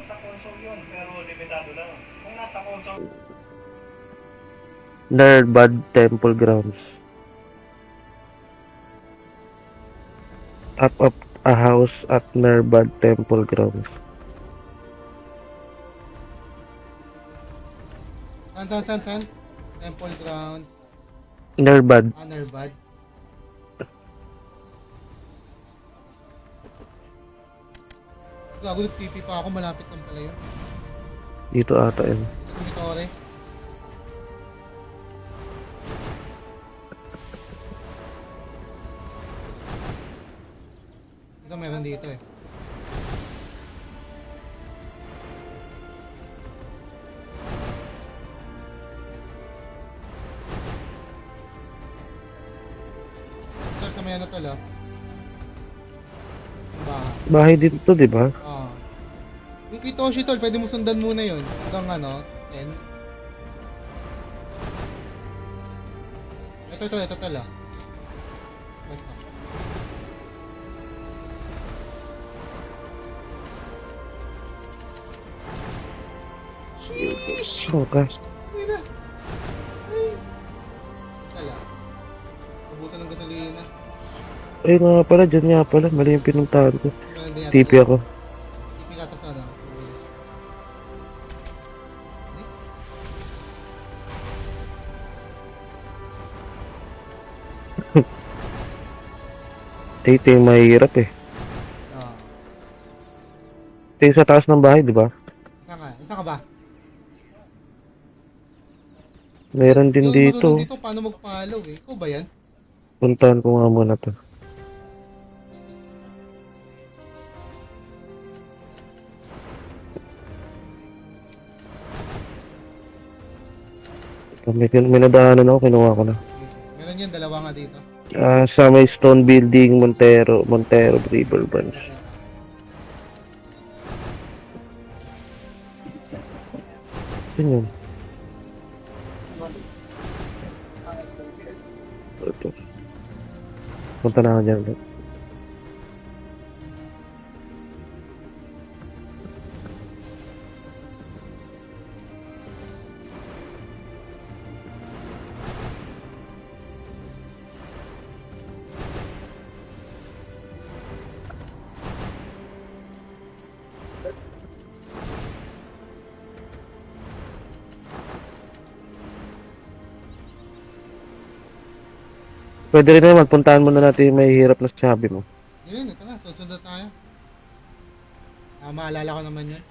nasa console yun, pero limitado lang. Kung nasa console, Nerbad Temple Grounds. Up a house at Nerbad Temple Grounds. San? Temple Grounds. Nerbad. Nerbad. Gago, nag-PP pa ako. Malapit lang pala yun. Dito ata yun. Sa Mitore. Ito meron dito eh. Ito sa may ano tol ah. Ang bahay. Bahay dito, di ba? Ah. Yung Kitoshi tol, pwede mo sundan muna yun. Hanggang ano, 10. Ito tol ah. Basta. Sheesh! Okay. Ay na! Ay! Tala. Ubusan ng gasolina. Ay nga pala, dyan nga pala. Mali yung pinuntahan ko. Meron din yata TP sa- ako. TP kata sa ano. Nice. Ito yung mahirap eh. Ah. Ito yung sa taas ng bahay, di ba? Saan ka? Saan ka ba? Meron din Yung dito. marunong dito, paano mag-follow eh? Ikaw ba yan? Puntahan ko nga muna to. May nadaanan ako, kinuha ko na. Meron yun, dalawa nga dito. Sa may Stone Building, Montero River Branch. Saan yun? Ito. Punta na ako dyan. Pwede rin naman, puntahan muna natin yung may hirap na sabi mo. Yun, ito na. Susunod tayo. Maalala ko naman yun.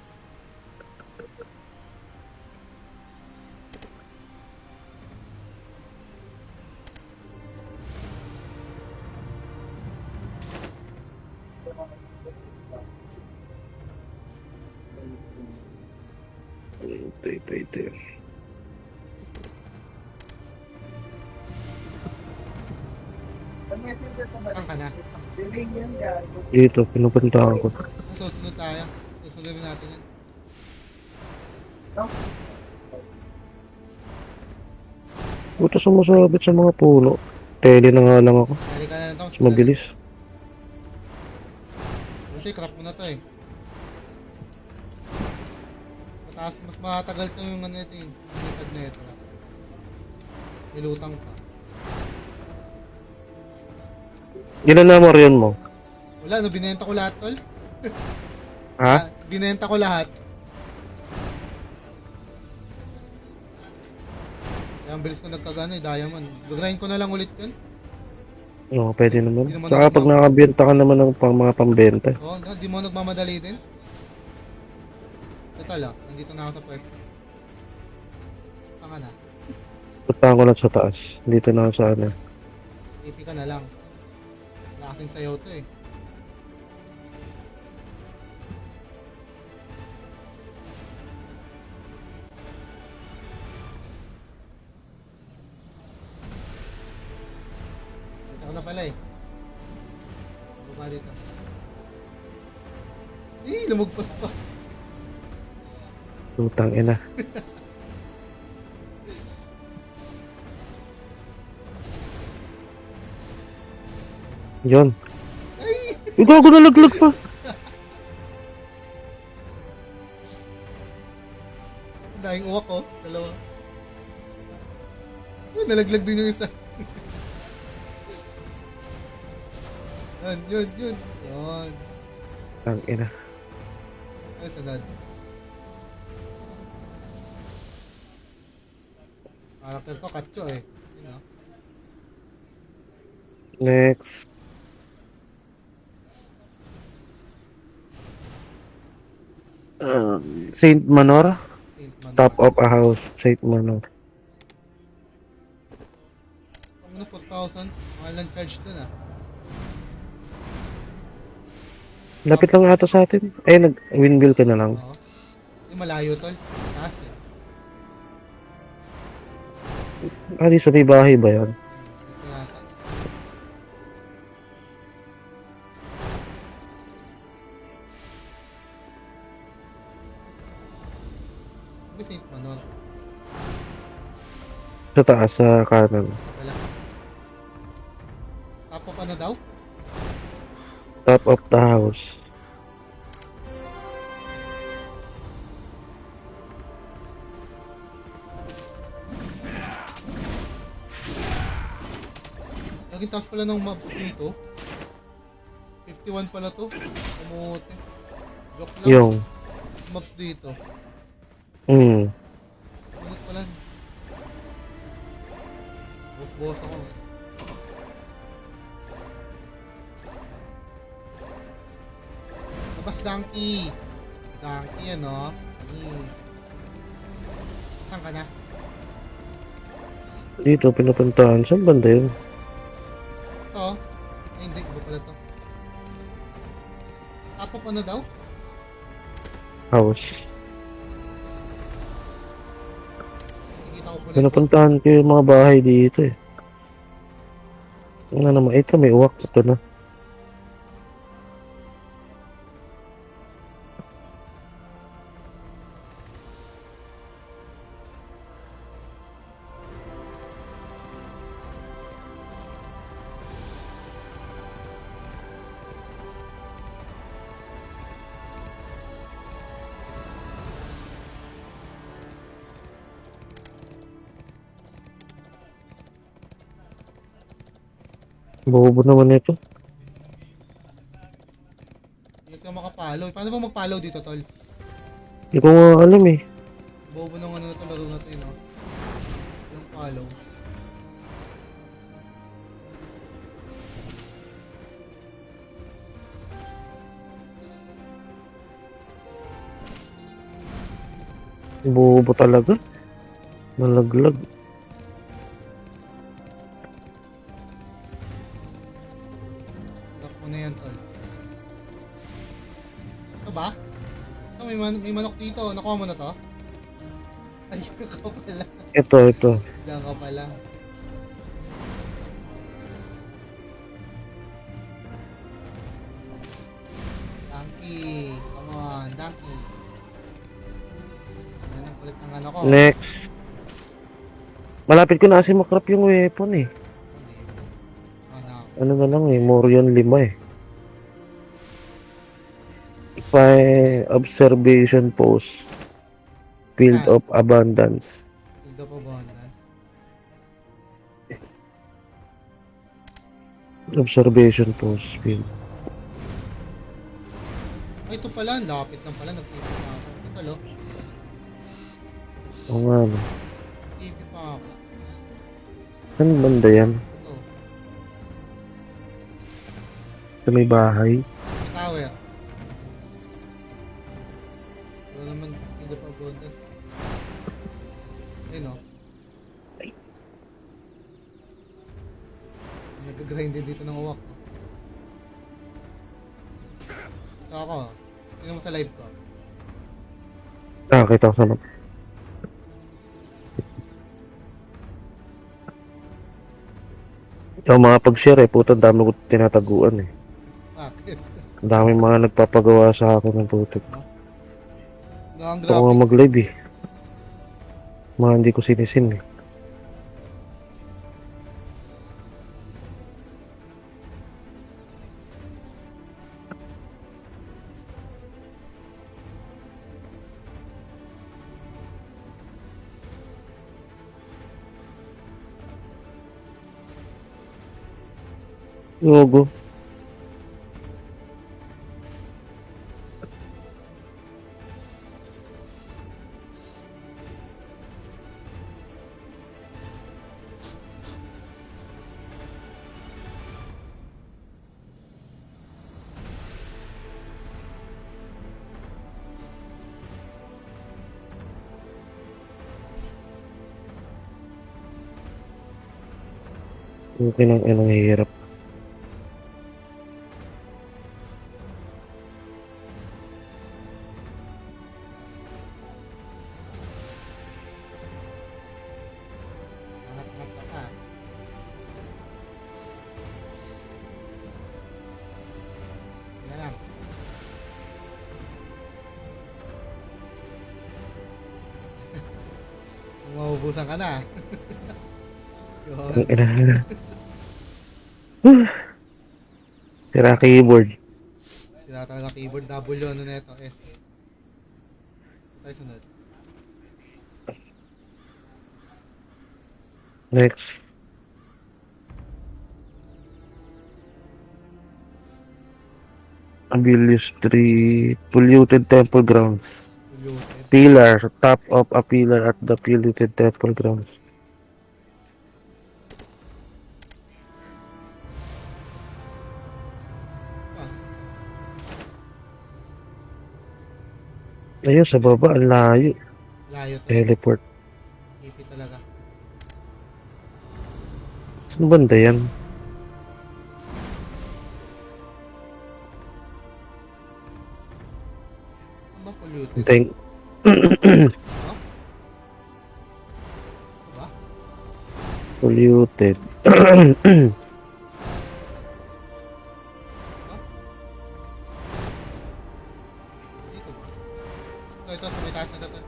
Ito. Saan ka na? Dito, pinupuntahan ko. Susunod tayo. Susunod natin yan. Buto sumasabit sa mga puno. Tele na nga lang ako. Dali ka na lang ito. Mas mabilis. Kasi crack mo na to eh. Mataas, mas matagal to yung ano ito yung litag na ito. Nilutang pa. Ilan na mo riyon mo? Wala, no, binenta ko lahat tol. Ha? Binenta ko lahat. Kaya ang bilis ko nagkagano eh, diamond. Grind ko na lang ulit yun. Oo, pwede naman. Hindi naman Saka ako pag nakabenta ka naman ng mga pambenta. Oo, no, di mo nagmamadali din. Ito lang, nandito na ako sa pwesto. Saan ka na? Puntahan ko lang sa taas. Dito na ako sa ano. TP ka na lang. Wala kasing sayaw to eh. Dito ka na pala eh. Baba dito. Lumagpas pa. Utang ina. Yun. Ay! Ikaw ako nalaglag pa. Tayong uwak ko. Dalawa. Ay, nalaglag din yung isa. Yun. Yun. Ang ina. Ay, sanad. Karakter ko, Katyo eh. Yun o. Next. Saint Manor. Saint Manuel. Top of a house. Saint Manor. Ano, 4,000? Mahal ng charge dun ah. Lapit lang ata sa atin. Ay, nag-windmill ka na lang. Oo. Yung malayo tol. Taas eh. Di sa may bahay ba yan? Ito yata. Ano Saint Manuel? Sa taas, sa kanan. Wala. Tapos ano daw? Top of the house. Laging taas pala ng mobs dito. 51 pala to. Kamote. Joke lang. Yung. Mobs dito. Hmm. Unit pala. Boss ako. Labas donkey. Donkey ano. Nice. Saan ka na? Dito, pinupuntahan. Saan banda yun? Ito. Ay hindi. Iba pala to. Tapos ano daw? House. Nakikita ko pala ito. Pinupuntahan ko yung mga bahay dito eh. Ano naman, ito may uwak. Ito na. Bobo naman ito. Hindi ka makapalo. Paano ba magpalo dito tol? Hindi ko nga alam eh. Bobo nung ano na to, laro na to yun, no? Yung follow. Bobo talaga. Malaglag. Lock mo na yan, tol. Ito ba? Ito, may manok dito. Nakuha mo na to? Ay, ka pala. Ito. Diyan ka pala. Donkey. Come on, donkey. Yan ang kulit ng ano ko. Next. Malapit ko na kasi makrap yung weapon eh. Ano? Ano na lang eh, Morion 5 eh. Find observation post. Field of abundance. Field of abundance. Observation post. Field. Ay, ito pala. Lapit lang pala. Nag-TV pa ako. Ito, lo. Oo nga no. TV pa ako. Saan banda yan? Ito. Sa may bahay? Tower. Ito naman. Field of abundance. Ayun, o. Nag-grind din dito ng uwak. Ito ako. Tingnan mo sa live ko. Kita ko sa map. Yung mga pag-share eh, puto dami ko tinataguan eh. Bakit? Ang dami mga nagpapagawa sa akin ng puto. No, ang Gusto ko nga graphics. mag-live eh. Mga hindi ko sinisin eh. Logo. Okay nang anong hirap. Angat-angat ka pa. Yan lang. Mauubusan ka na. Yun. Ang ina. Sira keyboard. Sila talaga keyboard W ano na ito, S. Tayo sunod. Next. Abilius 3 polluted temple grounds. Polluted. Pillar, top of a pillar at the polluted temple grounds. Ah, Ayun, sa baba, ang layo. layo to. Teleport. Hippie talaga. Saan banda yan? Ano ba polluted? Hintay. Ano? Ano ba? Polluted. Dito ba? Ito, sa may taas na ito.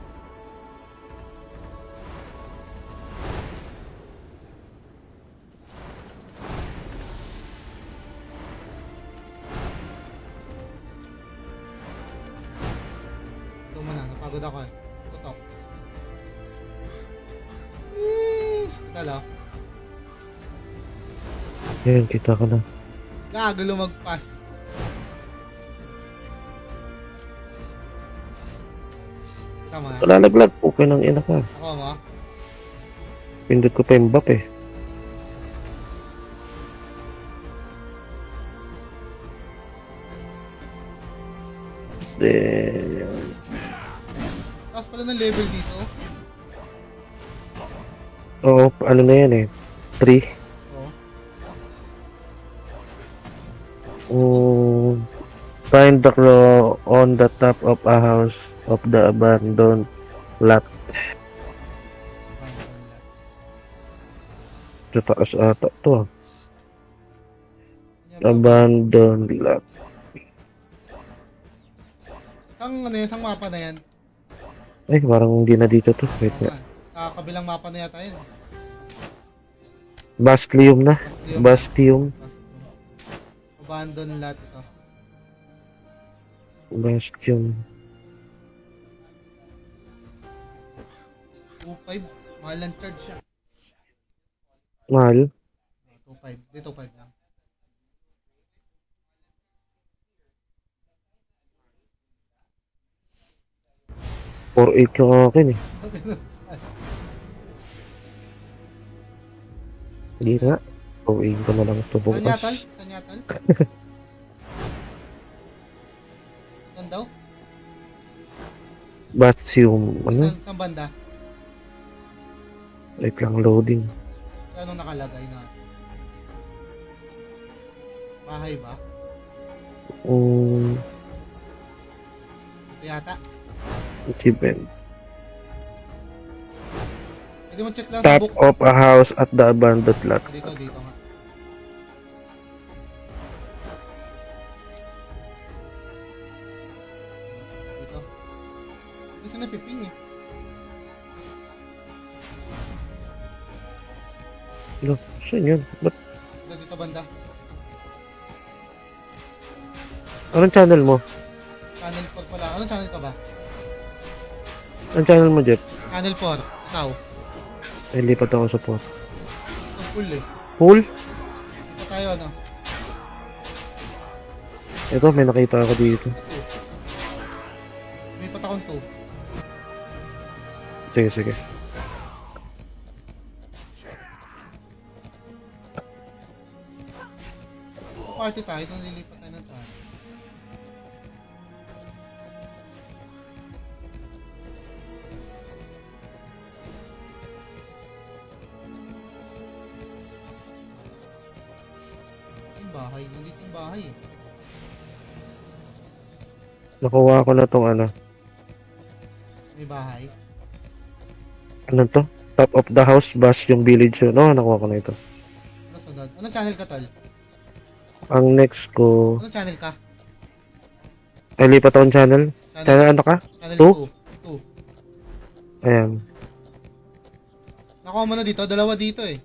Ito muna, napagod ako eh. Tutok. Ito lang. Yan, kita ka na. Gago lumagpas. Kita mo na. Lalaglag. Okay nang ina ka. Ako mo. Pindot ko pa yung bap eh. Then, Taas pala ng level dito. oo, ano na yan eh. 3. Oo. Find the claw on the top of a house of the abandoned lot. Sa taas ata to. Abandoned lot. Sang ano yan, sang mapa na yan. Ay, parang hindi na dito to. Wait Oo nga. nga. Sa kabilang mapa na yata yun. Bastium na. Bastion. Bastium. Abandon lot ito. Bastium. 2.5. Mahal ang charge siya. Mahal. 2.5. Di 2.5 lang. Or 8 yung akin eh. Hindi na. Gawin ko na lang ito Saan yatol? bukas. Saan yatol? Saan daw? Bastium. Ano? Saan banda? Wait lang, loading. Anong nakalagay na? Bahay ba? Ito yata. Achievement. Pwede mo check lang sa Top book. of a house at the abandoned lot. Dito nga. Dito. Kasi napiping eh. Ano? Saan yun? Ba't? Dito banda. Anong channel mo? Channel 4 pala. Anong channel ka ba? Anong channel mo, Jeff? Channel 4. Ikaw. Ay, lipat ako sa pot. Ito full eh. Full? Dito tayo ano. Ito, may nakita ako dito. May patakon to. Sige, sige. Party tayo nung lilipat tayo ng tayo. Yung bahay, nandito yung bahay eh. Nakuha ko na tong ano. May bahay. Ano to? Top of the house, Bastion Village yun. Oo, nakuha ko na ito. Ano sunod? Anong channel ka, tol? Ang next ko... Anong channel ka? Ay, lipat akong channel. Channel ano ka? Channel Two? 2. Ayan. Nakuha mo na dito, dalawa dito eh.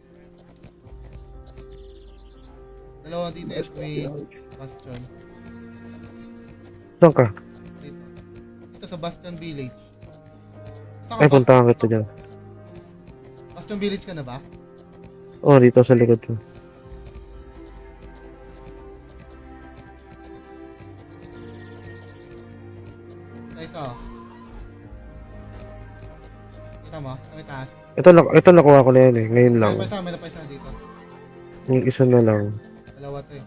Dalawa dito eh, may Bastion. Saan ka? Dito. Dito sa Bastion Village. Saan Ay, ka ba? puntahan kita dyan. Bastion Village ka na ba? Oo, dito sa likod ko. Sa isa oh. Kita mo? Sa may taas. Ito nakuha ko na yan eh. Ngayon lang. May napaysa na dito. Yung isa na lang. Dalawa to eh.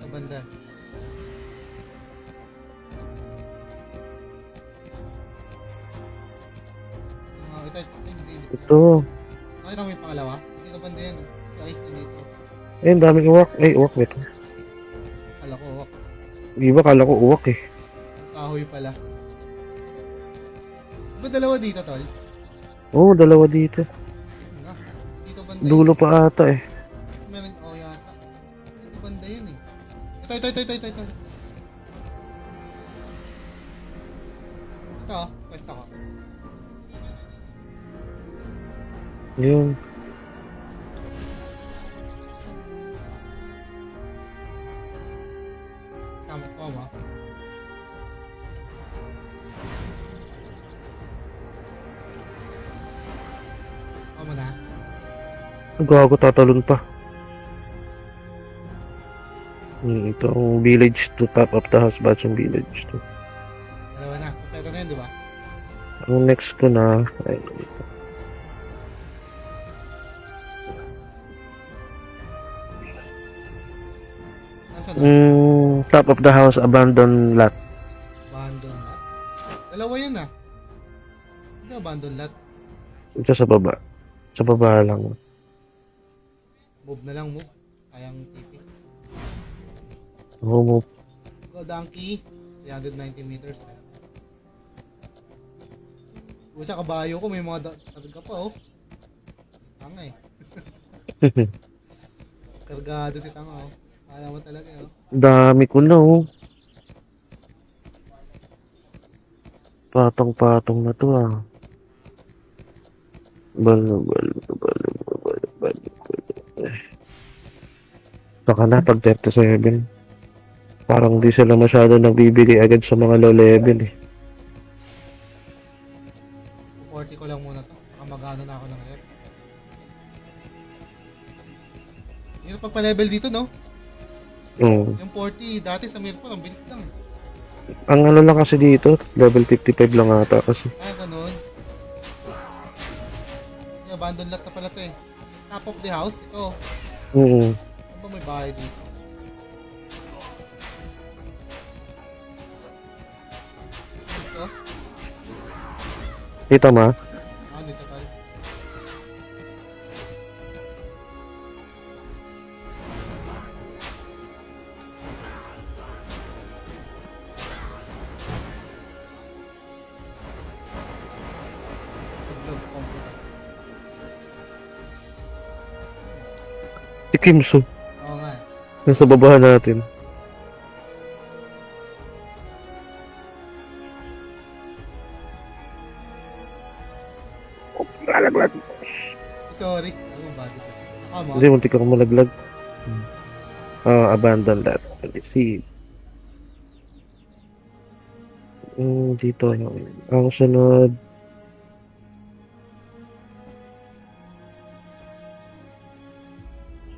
Sa banda. Hindi. Ito. Nakita mo yung pangalawa? Dito banda yan. Si Ice na dito. Ayun, daming uwak. Ay, uwak ba ito? Kala ko, wak. Di ba? Kala ko uwak eh. Kahoy pala. Ba dalawa dito, tol? Oo, dalawa dito. Nga. Dito banda Dulo pa ata eh. Meron, yata. Dito banda yun eh. Ito. Ito, quest ako. Yun. Tama ko ba? Tama na. Gago, tatalon pa. Ito ang village to top of the house. Batching village to. Dalawa na. Kompleto na yun, di ba? Ang next ko na... Ay, Nasaan na? top of the house, abandoned lot. Abandon lot. Dalawa yun ah. Ano abandon lot? Ito sa baba. Sa baba lang. Move na lang, move. Kayang tipi. Homo. Go, donkey. 390 meters. Kung sa kabayo ko, may mga karga pa oh. Tanga eh. Kargado si tanga oh. Kaya mo talaga oh. Dami ko na oh. Patong-patong na to ah. Balo. Saka na pag 37. Parang di sila masyado nagbibigay agad sa mga low level eh. 40 ko lang muna to. Saka magano na ako ng rep. Yung pagpa-level dito no? Oo. Yung 40 dati sa Mirpor, ang bilis lang. Ang ano lang kasi dito, level 55 lang ata kasi. Ganun. Yung abandon lot na pala to eh. Top of the house, ito. Oo. Ano ba may bahay dito? Dito? Dito ma? Dito tayo. Vlog computer. Si Kimso. Oo nga. Nasa baba natin. Lalaglag. Sorry. Ano body pa? Nakama. Hindi, muntik ako malaglag. Abandon that. Let's see. Dito. Ang sunod.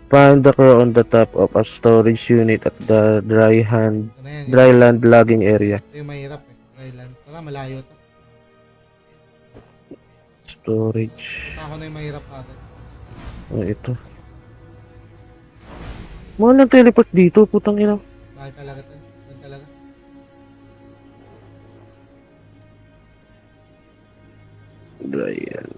Find the crew on the top of a storage unit at the Ito na yan. dry land logging area. Ito yung mahirap eh. Thailand. Tara, malayo to. Storage. Basta ako na yung mahirap agad. Ito. Mga nag-teleport dito, putang ina. Bakit talaga to? Doon talaga. Dry land.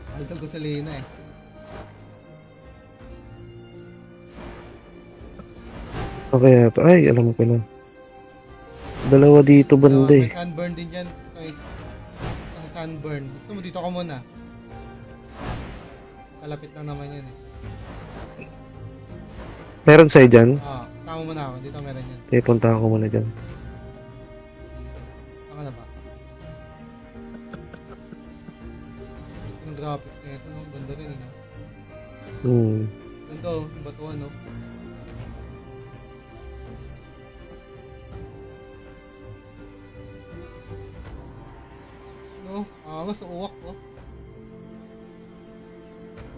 Mahal sa gasolina eh. Okay, ito. Ay, alam ko na. Dalawa dito banda May eh. sunburn din dyan. Ito sa sunburn. Gusto mo dito ka muna. Kalapit lang naman yan eh. Meron sa'yo dyan? Tama mo na ako. Dito meron yan. Okay, punta ko muna dyan. Saan ka na ba? Ito ng graphics na ito. No? Ganda rin eh. No? Ganda oh. Yung batuan no? No? Angas uwak oh.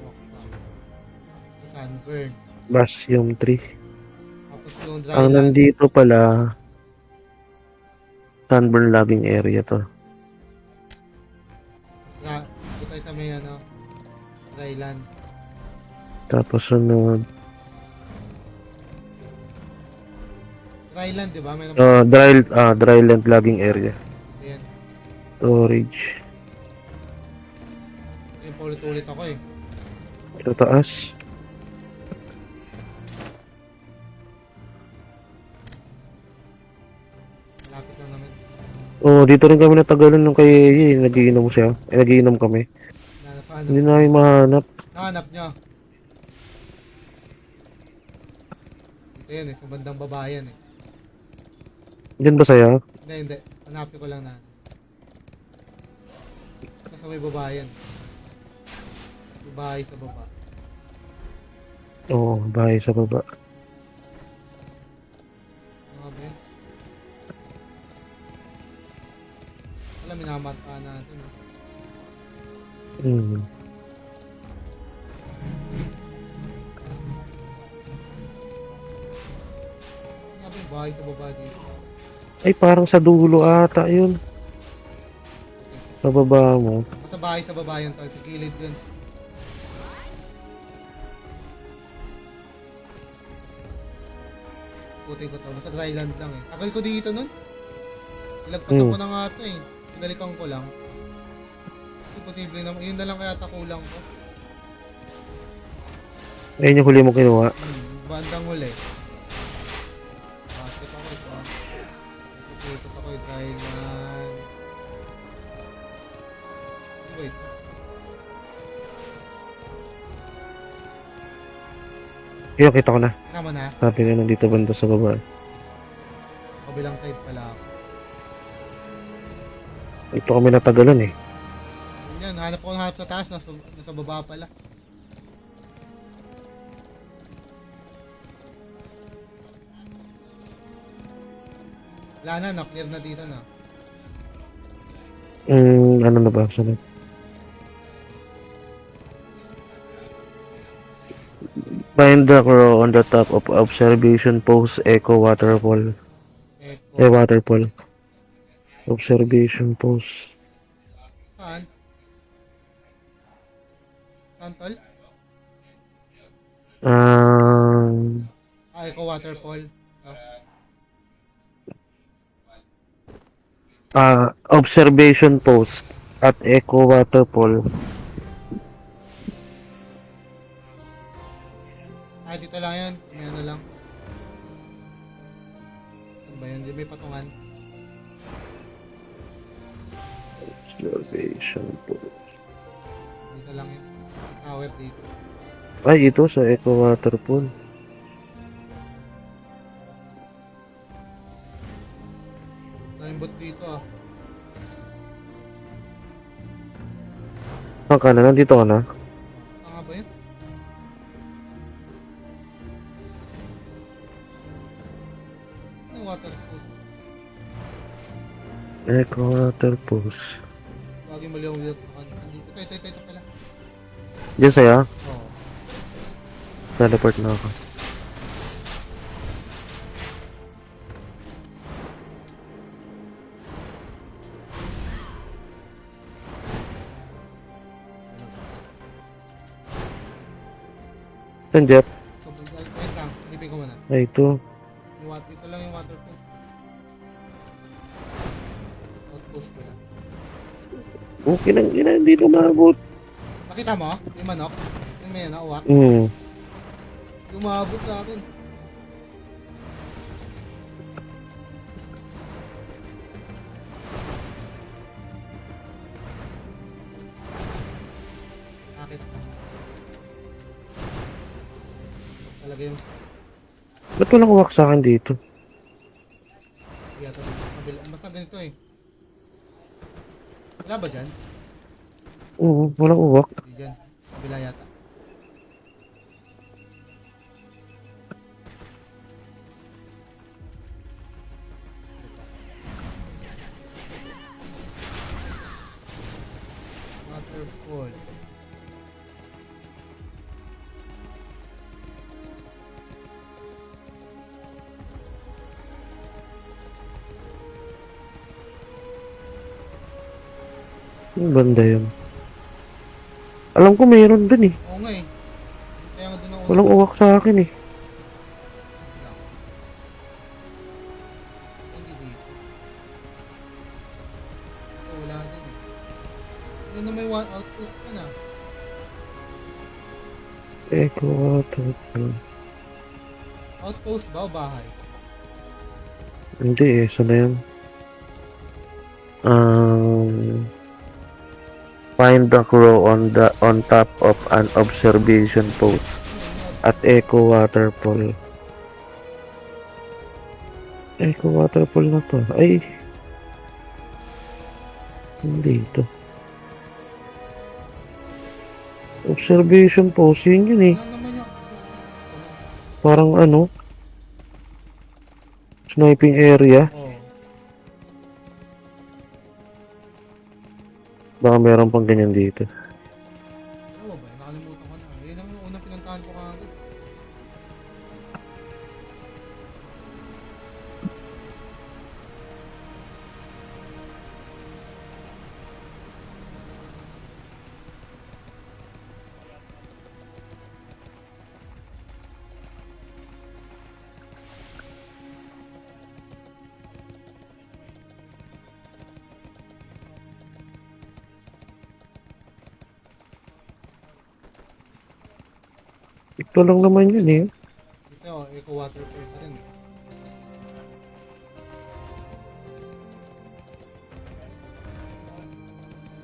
Uwak pa. Ito sunburn. Bastion 3. Tapos yung dry Ang land. nandito pala, sunburn logging area to. Dito tayo sa may ano. Dry land. Tapos sunod, Dry land di ba? May dry land logging area. Ayan. Storage. Yung paulit-ulit ako eh. Ito taas. Malapit lang naman. Oh, dito rin kami natagalan nung kay nagiinom siya. Nagiinom kami. Hanap. Hindi namin mahanap. Hanap nyo. Ito yan eh. Sa bandang babayan eh. Diyan ba saya? Hindi. Hanapin ko lang na. Ito sa may babayan. Babae sa baba. Oo, bahay sa baba. Ano ba yan? Alam, minamataan natin eh. Hmm. Ano ba yung bahay sa baba dito? Ay, parang sa dulo ata yun. Sa baba mo. Sa bahay sa babayan to. Sa gilid dun. Puti ko to. Basta dry land lang eh. Tagal ko dito nun. Ilagpasan ko na nga to eh. Pinalikan ko lang. Imposible naman. Yun na lang kaya kulang ko. Ayun yung huli mo kinuha. Bandang huli. Bakit ako ito? Ikot ako yung dry land. Wait. Ayun, kita ko na. Tama na. Sabi nga nandito banda sa baba. Kabilang side pala ako. Ito kami natagalan eh. Yan, hanap ko hanap sa taas. Nasa baba pala. Wala na, na-clear na dito na. Ano na ba? Sunod. Find the crow on the top of observation post Echo Waterfall. Echo. Waterfall. Observation post. Saan? Saan tol? Echo Waterfall. Observation post at Echo Waterfall. Dito lang yun. May ano lang. Ano ba yun? Di may patungan. Observation post. Dito lang yun. Tower dito. Ay, ito sa Echo Waterfall. Daming bot dito ah. Saan ka na? Nandito ka na? Saan nga ba yun? yung water post? Echo water post. Lagi mali ang wheel sa kanan. Ito pala. Diyan sa'yo? Oo. Teleport na ako. Saan, Jeff? So, wait lang. Silipin ko muna. Ay, ito. Ito lang yung water post. Outpost ko lang. Okay lang, hindi na maabot. Nakita mo? Yung manok? Yung may nauwak? Lumabot sa akin. Bakit? Talaga yung Ba't walang uwak sa akin dito? yata basta ganito eh. Wala ba dyan? Oo, walang uwak. Hindi dyan. Kabila yata. Waterfall. Yung banda yun. Alam ko mayroon dun eh. Oo nga eh. Kaya nga doon ako. Walang uwak sa akin eh. Lang. Hindi dito. Ito wala din eh. Yun na may one outpost ka na. Echo water post. Outpost ba o bahay? Hindi eh, saan na yun? Find the crow on top of an observation post at Echo Waterfall. Echo Waterfall na to. Ay! Hindi ito. Observation post, yun eh. Wala naman yung Parang ano? Sniping area. oo. Baka meron pang ganyan dito. Ano ba? Nakalimutan ko na. Yun ang unang pinuntahan ko kagad. Ito lang naman yun eh. Ito oh, Eco Waterfall pa rin.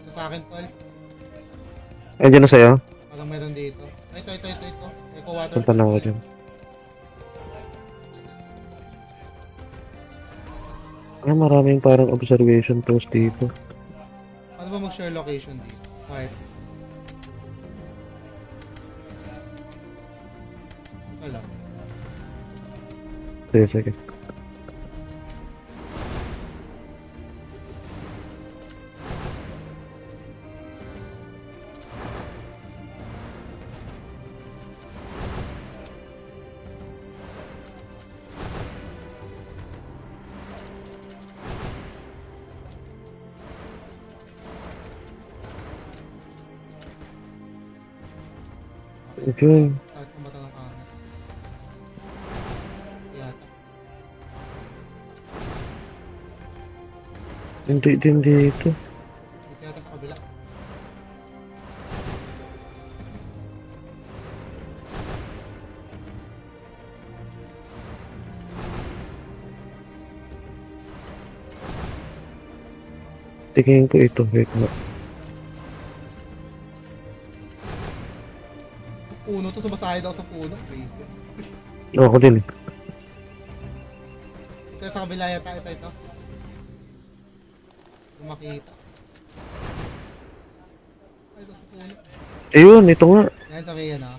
Ito sa akin, tol. Andiyan na sa'yo? Parang meron dito. Ay, ito. Eco Waterfall. Punta na ako dyan. Ah, maraming parang observation post dito. Ano ba mag-share location dito? Quiet. Wala. Sige. Yun. Sakit sa mata ng kanan. Yata. Hindi din dito. Kasi yata sa kabila. Tingin ko ito. Wait nga. Puno to, sumasahid ako sa puno. Crazy. Ako din. Ito sa kabila yata. Ito. Kung makita. Ay, ito sa puno. Ayun, ito nga. Yan sa may yan ah.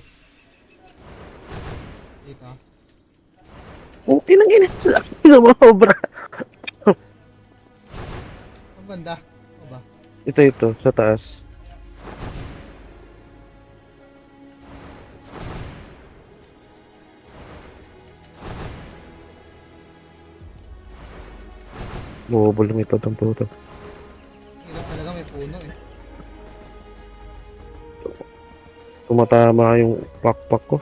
Dito. Okay lang ina. Laki na mga obra. Ang banda. O ba? Ito, sa taas. Bobo lang ito ng puto. Hirap talaga, may puno eh. Tumatama yung pakpak ko.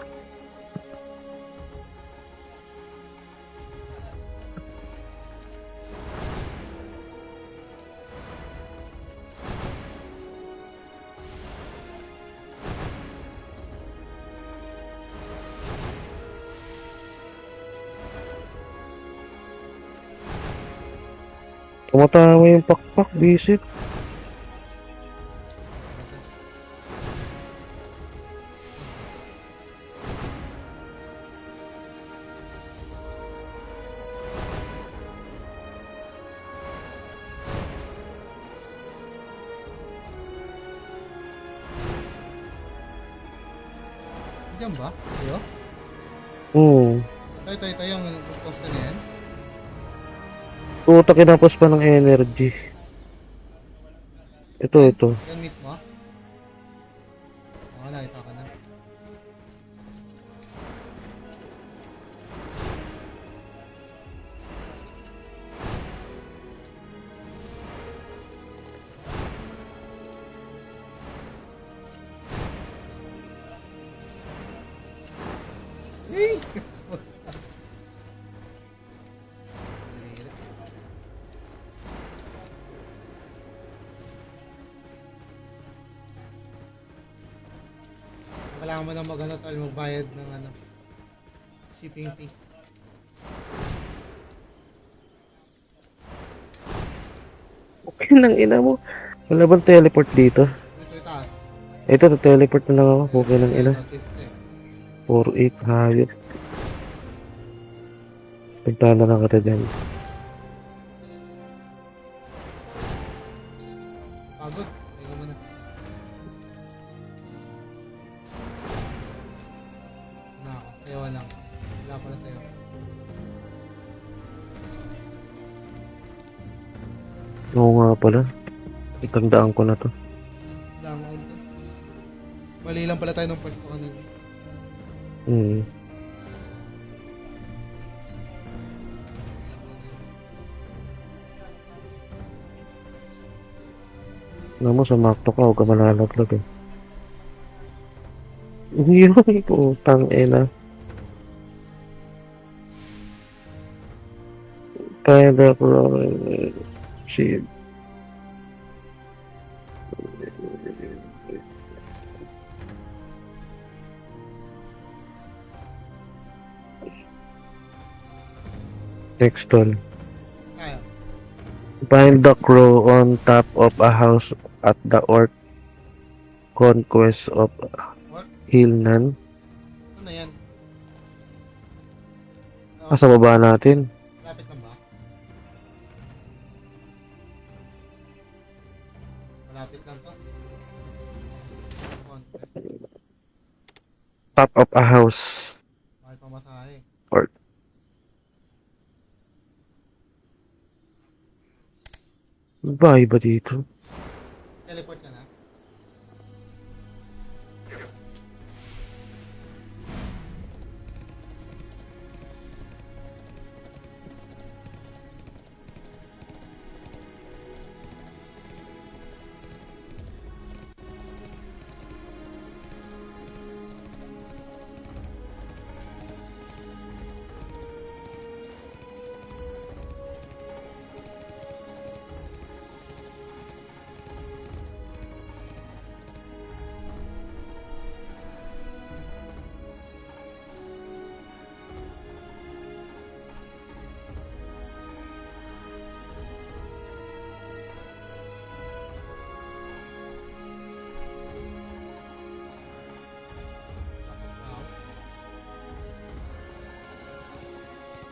Tumatama yung pakpak, visit. Diyan ba? Ayo? Ito yung post na yan. Puta, kinapos pa ng energy. Ito. Yan mismo? Wala, ito ka na. Hey! Post na. Hirap. Kailangan mo na magbayad ng shipping fee. Okay lang ina mo. Wala bang teleport dito? Gusto itaas. Ito, teleport na lang ako. Okay lang ina. Notice na eh. 4-8 hayop. Pagtala na kita dyan. Pagod. Tingnan mo na. Na ako. Sayaw lang. Wala pala sayaw. Oo nga pala. Itandaan ko na to. Wala mo ulit. Mali lang pala tayo ng pwesto kanina. Alam mo, sa makto ka, huwag ka malalaglag eh. Yung putang ina. Kinda bro. Shit. Next one. Kaya. Find the crow on top of a house at the Orc Conquest of What? Hilnan. Ano na yan? Sa baba natin. Lapit lang ba? Malapit lang to. Conquest. Top of a house. Mahal pa masahe. Orc. Bahay ba dito? Teleport ka na?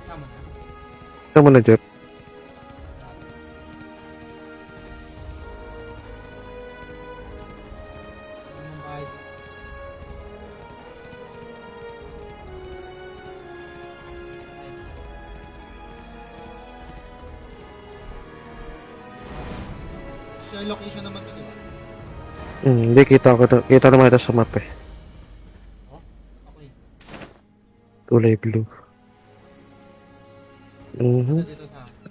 Tama na. Tama na, Jeff. Anong bahay dito? Ay, share location naman to, di ba? Hindi, kita naman ito sa map eh. Oh, okay. Kulay blue. Mhm. Dito sa akin.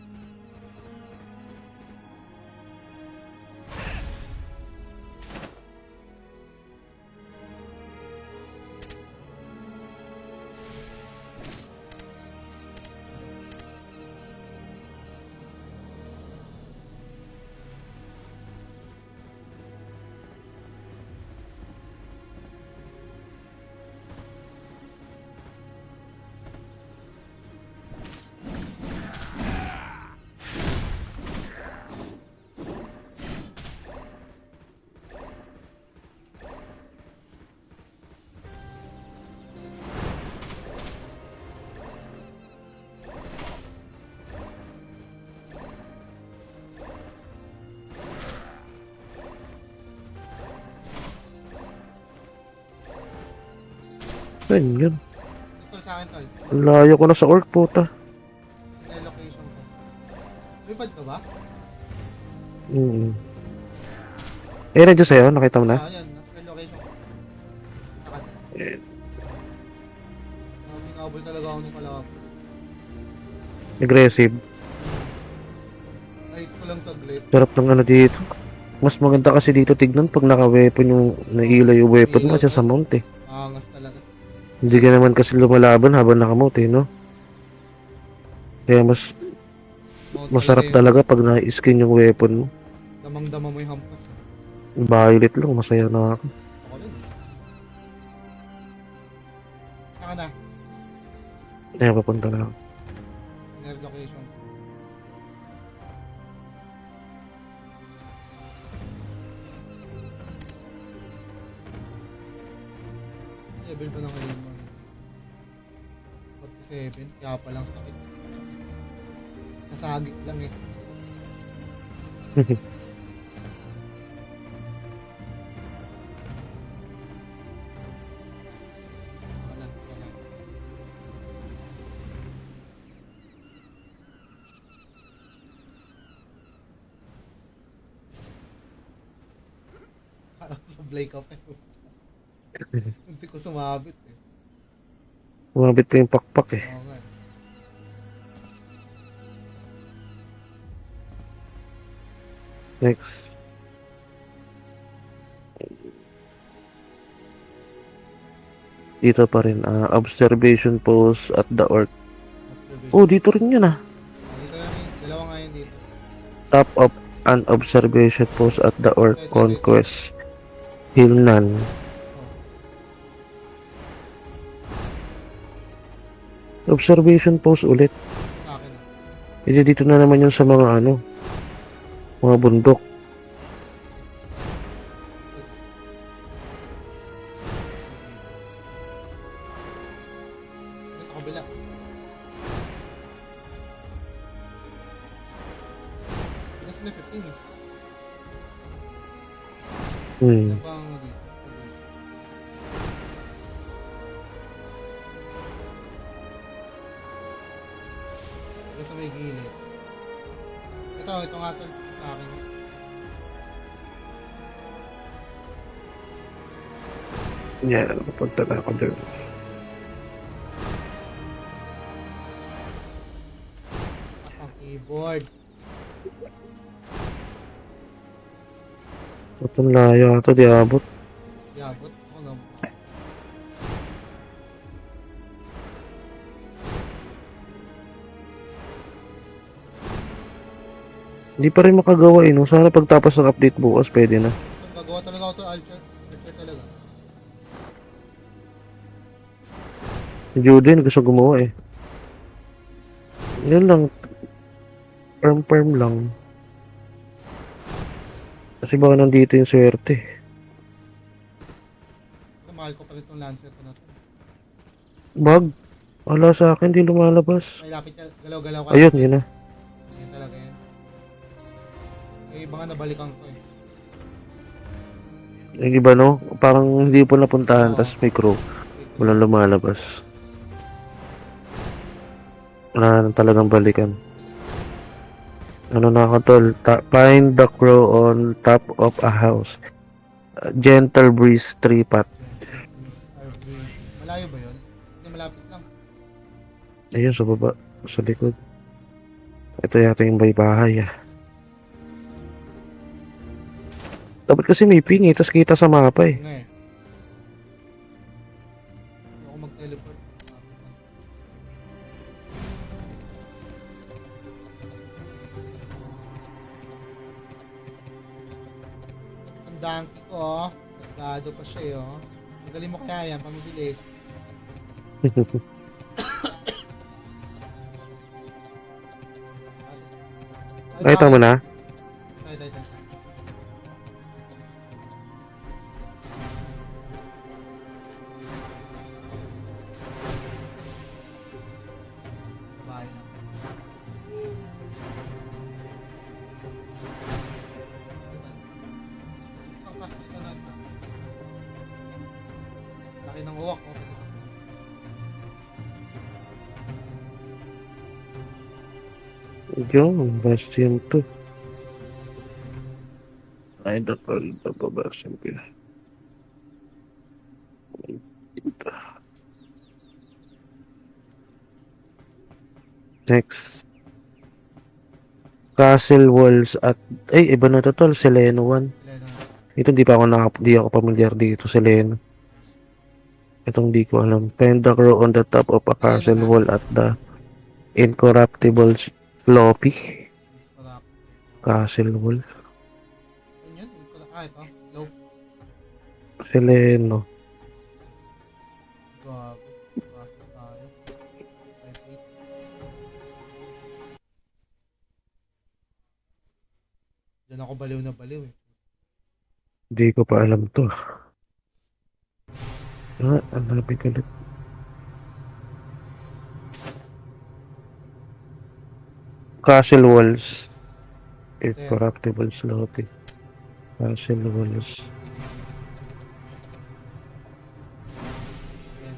Ayun, yun. Tol sa akin, tol. Ang layo ko na sa orc, puta. Share location ko. Lipad ka ba? Eh, nandiyan sa'yo, nakita mo na? Yan. Share location ko. Kita ka dyan. Eh, Minabol talaga ako nung kalab. aggressive. Kahit ko lang saglit. Sarap ng ano dito. Mas maganda kasi dito tignan pag naka-weapon yung nailay yung weapon mo kasi sa mount eh. Angas talaga. Hindi ka naman kasi lumalaban habang nakamount eh, no? Kaya mas Mount masarap talaga talaga pag na-skin yung weapon mo. yun. Damang-dama mo yung hampas. Violet lang, masaya na ako. Ako din. Saka na. Kaya papunta na ako. Share location. Level pa ng lima. 47, kaya palang sakit. Nasagit lang eh. Wala. Parang sablay ka pa eh. Hindi ko sumabit eh. Umabit pa yung pakpak eh. Oo nga. Next. Dito pa rin, observation post at the orc. Observation. Oh, dito rin yun ah. Dito na yun. Dalawa nga yun dito. Top of an observation post at the orc conquest. Hillnan. Observation post ulit. Sa akin. Kasi dito na naman yung sa mga ano, mga bundok. Sa kabila. Mas na 15 eh. Yan pa ang dito. Sa may gilid. Ito nga tol sa akin. Yan, papunta na ako doon. At ang keyboard. Itong layo ito, di abot. Yabot. Ako na. Hindi pa rin makagawa eh, no? Sana pagtapos ng update bukas, pwede na. Gagawa talaga ako to Alter talaga. Si Juden gusto gumawa eh. Yun lang. Firm lang. Kasi baka nandito yung swerte. Mahal ko pa rin itong Lancer ko na to. Bag. Wala sa akin, di lumalabas. Ay, lapit ka. Galaw-galaw ka. Ayun, yun na. Yan talaga yan. Yung iba nga nabalikan ko eh. Yung iba no, parang hindi po napuntahan, Oo. tas may crew. Walang lumalabas. Wala na talagang balikan. Ano na ako tol? Find the crow on top of a house. Gentle breeze, three-pot. Malayo ba yun? Hindi, malapit lang. Ayun, sa baba. Sa likod. Ito yata yung may bahay ah. Dapat kasi may ping eh, tas kita sa mapa eh. Nga eh. Hindi ako mag-teleport. Ang donkey ko oh. Nagado pa siya eh oh. Magaling mo kaya yan, pamibilis. Nakita mo na? Tay. Bahay na. Ang pasok na natin. Laki ng uwak oh. Yung bastion to. Ay, dapat bastion ko. Next. Castle walls at ay iba na to tol, Seleno 1. Ito di ako pamilyar dito, Seleno. Itong di ko alam. Find the crow on the top of a castle wall at the incorruptible floppy. Castle wall. Yun yun. Ito. Low. Seleno. Gago. Pasok tayo. 5-8. Diyan ako baliw na baliw eh. Di ko pa alam to. Ang lapit ulit. Castle walls. Incorruptible sloppy. Castle walls. Ayan.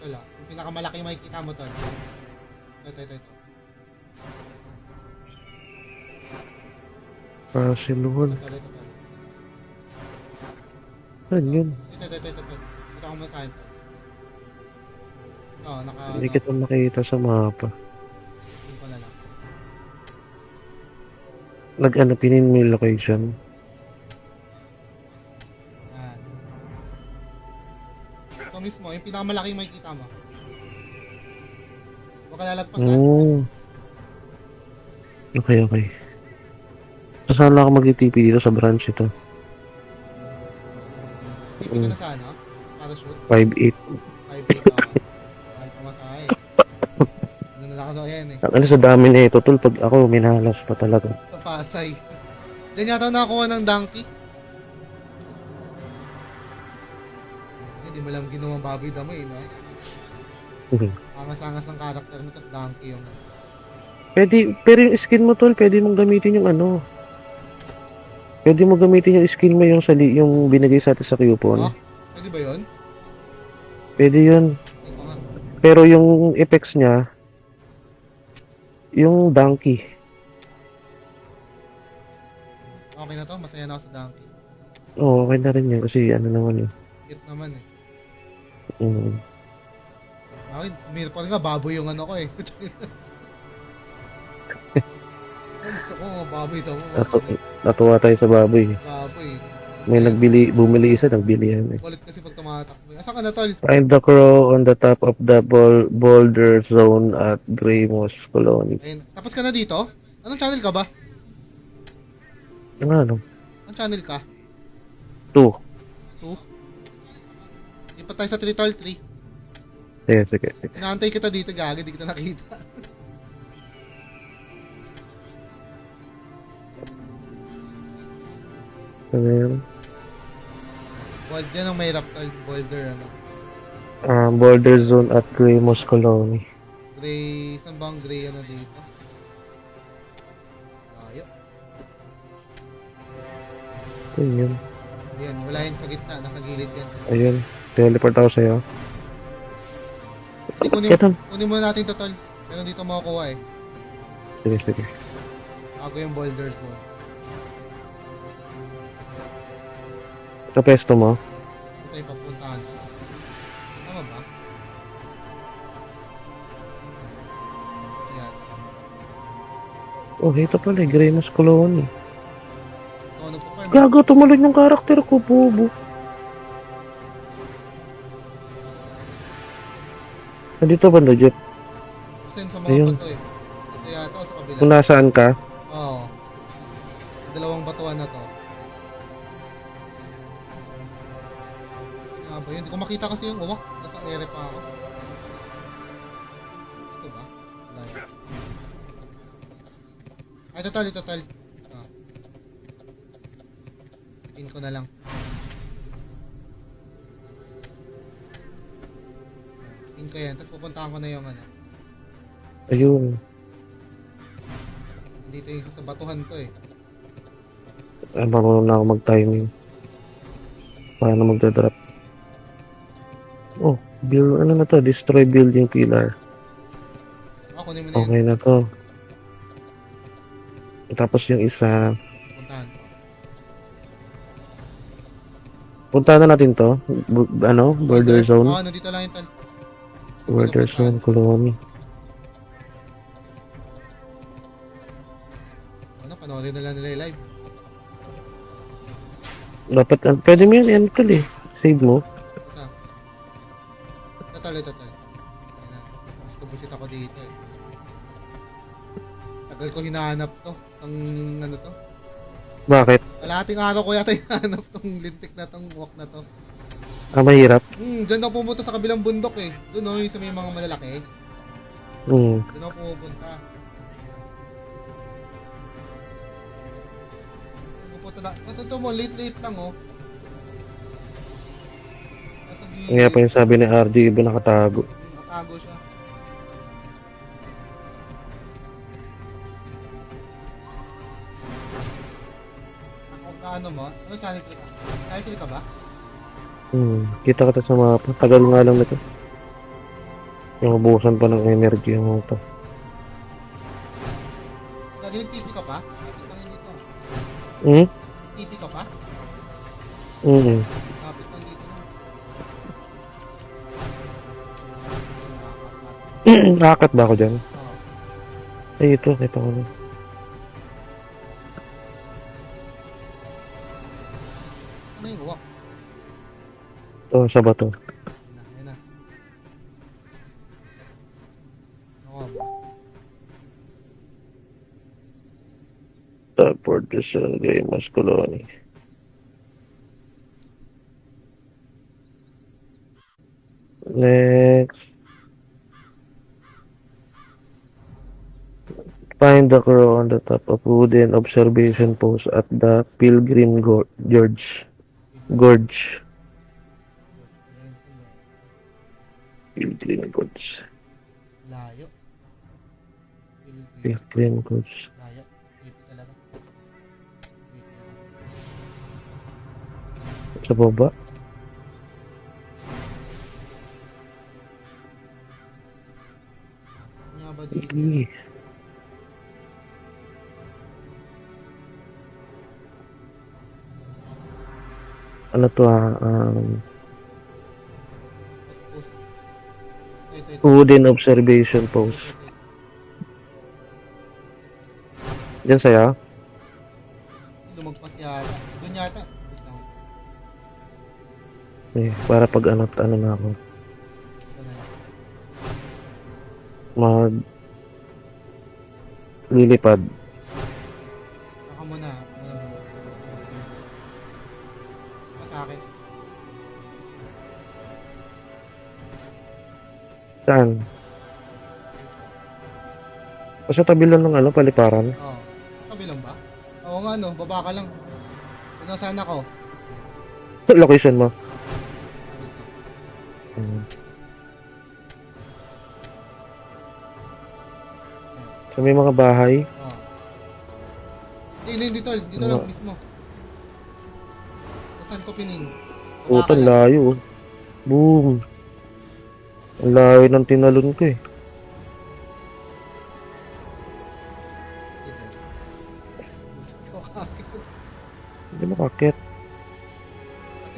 Wala. Yung pinakamalaki yung makikita mo to. Ito. Castle wall. Ito. Ano yun? Ito. Ito akong masahin to. Oo, Hindi kita makita sa mapa. Yun pala lang. Nag-anapinin mo yung location. Yan. Ito mismo, yung pinakamalaki yung makikita mo. Huwag ka lalagpasan. Oh. Okay. Saan lang ako mag-TP dito sa branch ito? Hindi ka na sa ano? Parachute? 5-8. 5-8 kahit pamasahe. Ano na lang ako yan eh. Ang sa dami na ito, tol. Pag ako, minalas pa talaga. Sa Pasay. Diyan yata nakakuha ng donkey. Hindi mo lang ginawang baboy damo eh, no? Angas-angas ng karakter mo, tas donkey yung... Pero yung skin mo, tol, pwede mong gamitin yung ano. Pwede mo gamitin yung skin mo yung yung binigay sa atin sa coupon. Oh, pwede ba yun? Pwede yun. Ito nga. Pero yung effects niya, yung donkey. Okay na to, masaya na ako sa donkey. Oo, okay na rin yun kasi ano naman yun. Cute naman eh. Mm. Bakit? Meron pa rin nga, baboy yung ano ko eh. Gusto ko, baboy daw. Natuwa tayo sa baboy. Baboy. May bumili isa, nagbili yan eh. Kulit kasi pag tumatakbo. Asa ka na tol? Find the crow on the top of the boulder zone at Greymoss Colony. Ayun. Tapos ka na dito? Anong channel ka ba? Ano? Anong channel ka? 2. 2? Ipat tayo sa 3 tol 3. Sige. Inaantay kita dito, gagi, di kita nakita. Ano yun? Yan ang may tol, boulder ano. Boulder zone at Greymoss Colony. Gray, saan ba ang gray ano dito? Ayo. Ayun. Ayan, wala yun sa gitna, nasa gilid yan. Ayun. Teleport ako sa'yo. Hindi, Ketan. kunin muna natin to, tol. Meron dito makukuha eh. Sige, sige. Bago yung boulders mo. Sa pesto mo. Ito yung papuntahan. Tama ba? Ayan. Oh, ito pala, Gremus Colony. Ito, nagpa-farm. Gago, tumalon yung karakter ko, bobo. Nandito ba, Jeff? Kasi sa mga Ayun. bato eh. Ito yata o sa kabila. Kung nasaan ka? Oo. Dalawang batuan na to. Ano ba yun? Hindi ko makita kasi yung uwak. Nasa ere pa ako. Ito ba? Wala yun. Ay, total. Ah. Pin ko na lang. Pin ko yan. Tapos pupuntahan ko na yung ano. Ayun. Dito yung isa sa batuhan to eh. Ay, marunong na ako mag-timing. Paano magdadrop? Oh, build, ano na to? Destroy building pillar. Ako kunin mo na yan. Okay na to. Tapos yung isa, Puntahan ko. puntahan na natin to. Border zone. Oo, nandito lang yung tal. Border zone, colony. Ano, panoorin na lang nila yung live. Dapat, pwede mo yan, end call eh. Save mo. Total. Ayan na. Gusto busit ako dito eh. Tagal ko hinahanap to. Ang ano to. Bakit? Kalahating araw ko yata hinahanap tong lintik na tong walk na to. Ah, mahirap. Dyan ako pumunta sa kabilang bundok eh. Doon yung sa may mga malalaki. Hmm. Doon ako pupunta. Pupunta na. Kasi ito mo, late lang oh. Nasa gilid. Kaya pa yung sabi ni RG, iba nakatago. Nakatago siya. Ano mo? Ano channel click ka? Channel click ka ba? Kita kita sa mapa. Tagal nga lang nito. Yung ubusan pa ng energy yung ito. Gagilig TV ka pa? Kapit lang yun dito. TV ka pa? Kapit lang dito na. Nakakat ba ako dyan? Oo. Ay, ito. Kita ko na. Ano yung walk? Ito, sa bato. Yan na. Oo ba? Support the Sun Gremus Colony. Next. Find the crow on the top of wooden observation post at the Pilgrim Gorge. Pilgrim Gorge. Layo. Pilgrim Gorge. Layo. Ipit talaga. Wait lang. Sa baba. Ano nga ba dito? Sige. Ano to Post. Ito. wooden observation post. Diyan saya. Lumagpas yata. Doon yata. Wait lang. Para pag ano na ako. Ito na lang. Mag lilipad. Saka muna. Sa akin. Saan? O sa tabi lang ng paliparan. Oo. Tabi lang ba? Oo nga no. Baba ka lang. Ano saan ako? Location mo. So may mga bahay. Oo. Hindi dito. Dito lang mismo. Saan ko pinin? Baba ka Putan lang. layo. Boom! Ang layo ng tinalon ko eh. Ito. Busog ko kakit. Hindi makakit.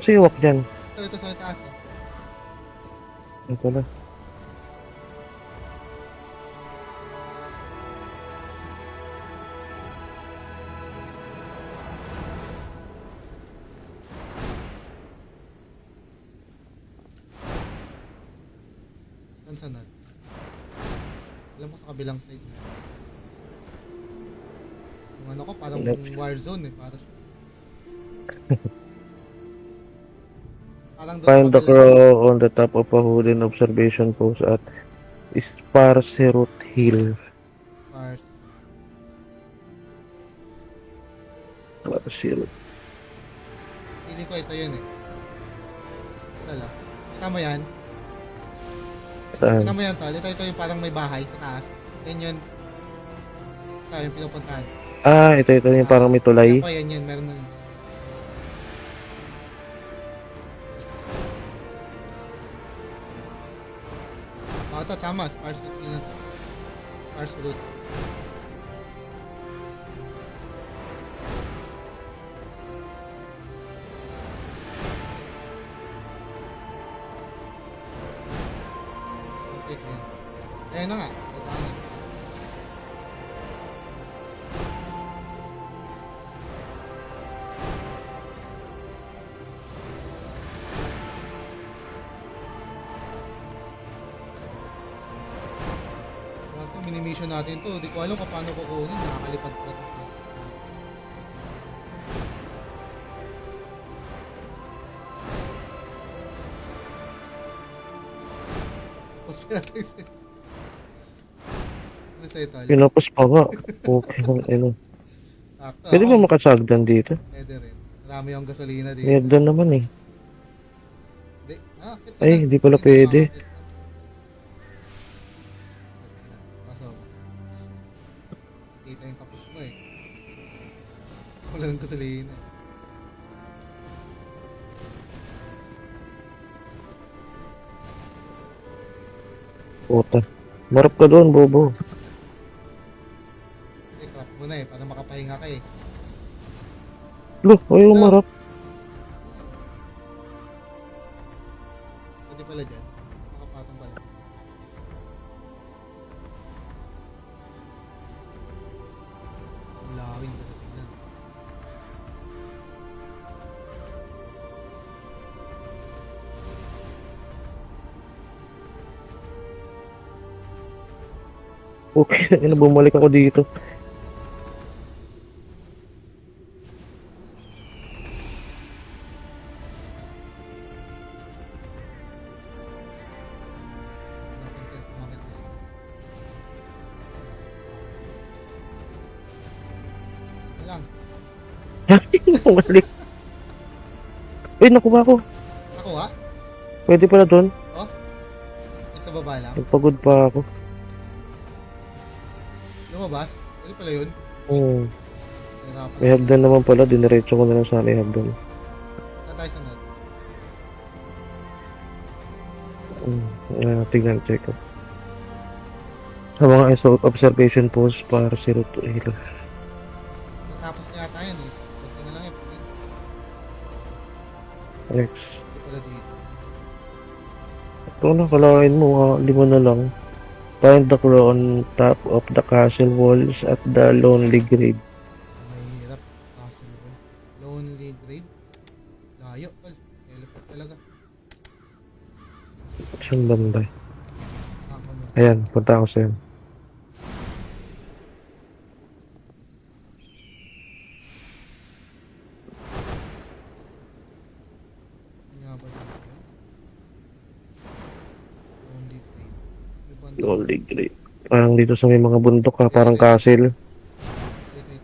Siwak dyan. Ito sa taas eh. Ito na. Saan sanad? Alam mo sa kabilang side. Yung ano ko parang Next. Warzone eh. Parang parang doon Find sa the kabila. crow on the top of a wooden observation post at Sparserut Hill. Mars. Sparserut. Feeling ko ito yun eh. Tala. Kita mo yan? Saan? Kita mo yan tol? Ito yung parang may bahay sa taas. Yan yun. Ito yung pinupuntahan. Ah, ito yung parang may tulay. Yan po yan yun. Meron na yun. Ito tama. Sparse root yun. Sparse root. Okay, yan. Ayan na nga. Ito na. Mini-mission natin to. Di ko alam kung paano kukunin. Nakakalipad pa. Post pa natin sa... Ano sa ito? Pinapos pa nga. Okay lang, ano. Sakto. Pwede Ako, ba makasagdan dito? pwede rin. Marami yung gasolina dito. Meron naman eh. Di, akit Ay, hindi pala pwede. Pasok. Kita yung kapos mo eh. Wala ng gasolina. Puta. Marap ka doon, bobo. Eh, crap mo na eh. Para makapahinga ka eh. Lo, ayaw marap. Pwede pala dyan. Makapatong pala. Ulawin ko sa tingnan. Okay, ano, bumalik ako dito. Natin kayo kumakit na yun. Ito lang. Bumalik. Uy, nakuha ko. Ako ha? Pwede pala doon. Sa baba lang. Nagpagod pa ako. Lumabas. Pwede pala yun. Nahirapan. May hagdan naman pala. Diniretso ko na lang sana yung hagdan. Saan tayo sunod? Tignan, check up. Sa mga observation post para si Root Hill. Natapos niya yata yun eh. Pwede na lang yun. Next. Pwede pala dito. Ito na, kalain mo ha. 5 na lang. Find the crow on top of the castle walls at the lonely grave. Mahirap. Castle Wall. Lonely Grave. Layo. Tol. Teleport talaga. Saan banda? Ako mo. Ayan, punta ako sa'yo. Ano nga ba dito? Lonely Grave. May banda. Lonely grave. Parang dito sa may mga bundok ha, parang castle. Wait.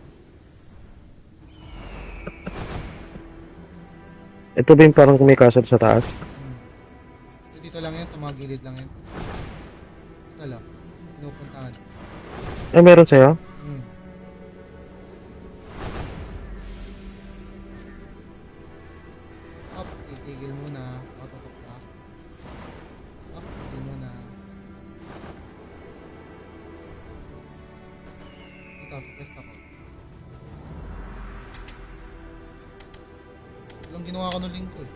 Ito ba yung parang may castle sa taas? So, dito lang yan. Sa mga gilid lang yan. Ito lang. Pinupuntahan. Ay, meron sa'yo? Titigil muna. Autotok ka. sa quest ako. Walang ginawa ko ng lingko eh.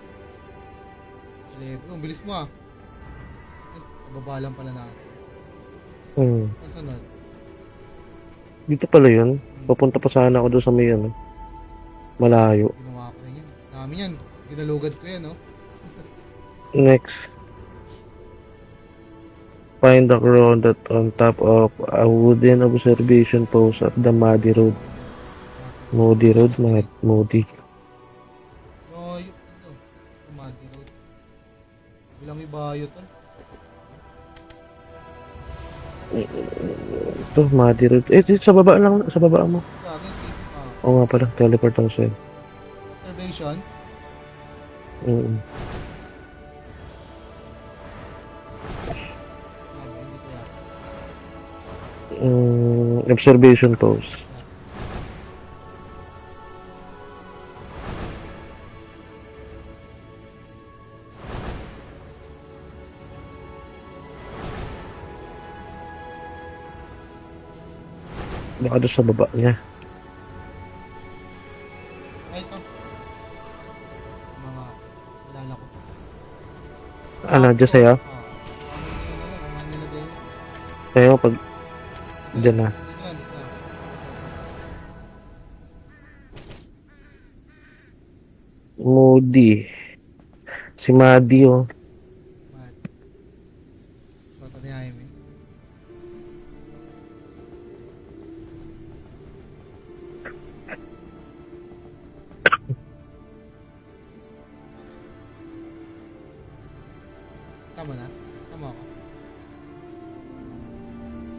Level, ang bilis mo ah. Sa baba lang pala natin. Hmm. Kasunod. Dito pala yun. Papunta pa sana ako doon sa may ano. Malayo. Ginawa ko rin yan. Dami yan. Ginalugad ko yan, no? Next. Find the crow that on top of a wooden observation post at the Muddy Road. Moody Road, Moody. Oh, yun. Ano? Muddy Road. Bilang ibayo to. Ito, Muddy Road. Dito sa baba lang, sa baba mo. Grabe, Oo nga pala, teleport ako sa'yo. observation. Mm. Sabi, hindi ko yata. Observation post. Baka doon sa baba niya. Ay, ito. Mga kilala ko. Ano, dyan sa'yo? Mga nilagay. Sa'yo, pag dyan na. Dito na, dito na. Moody. Si Muddy, oh. Mad. Bata ni Jaime. Tama na? Tama ako.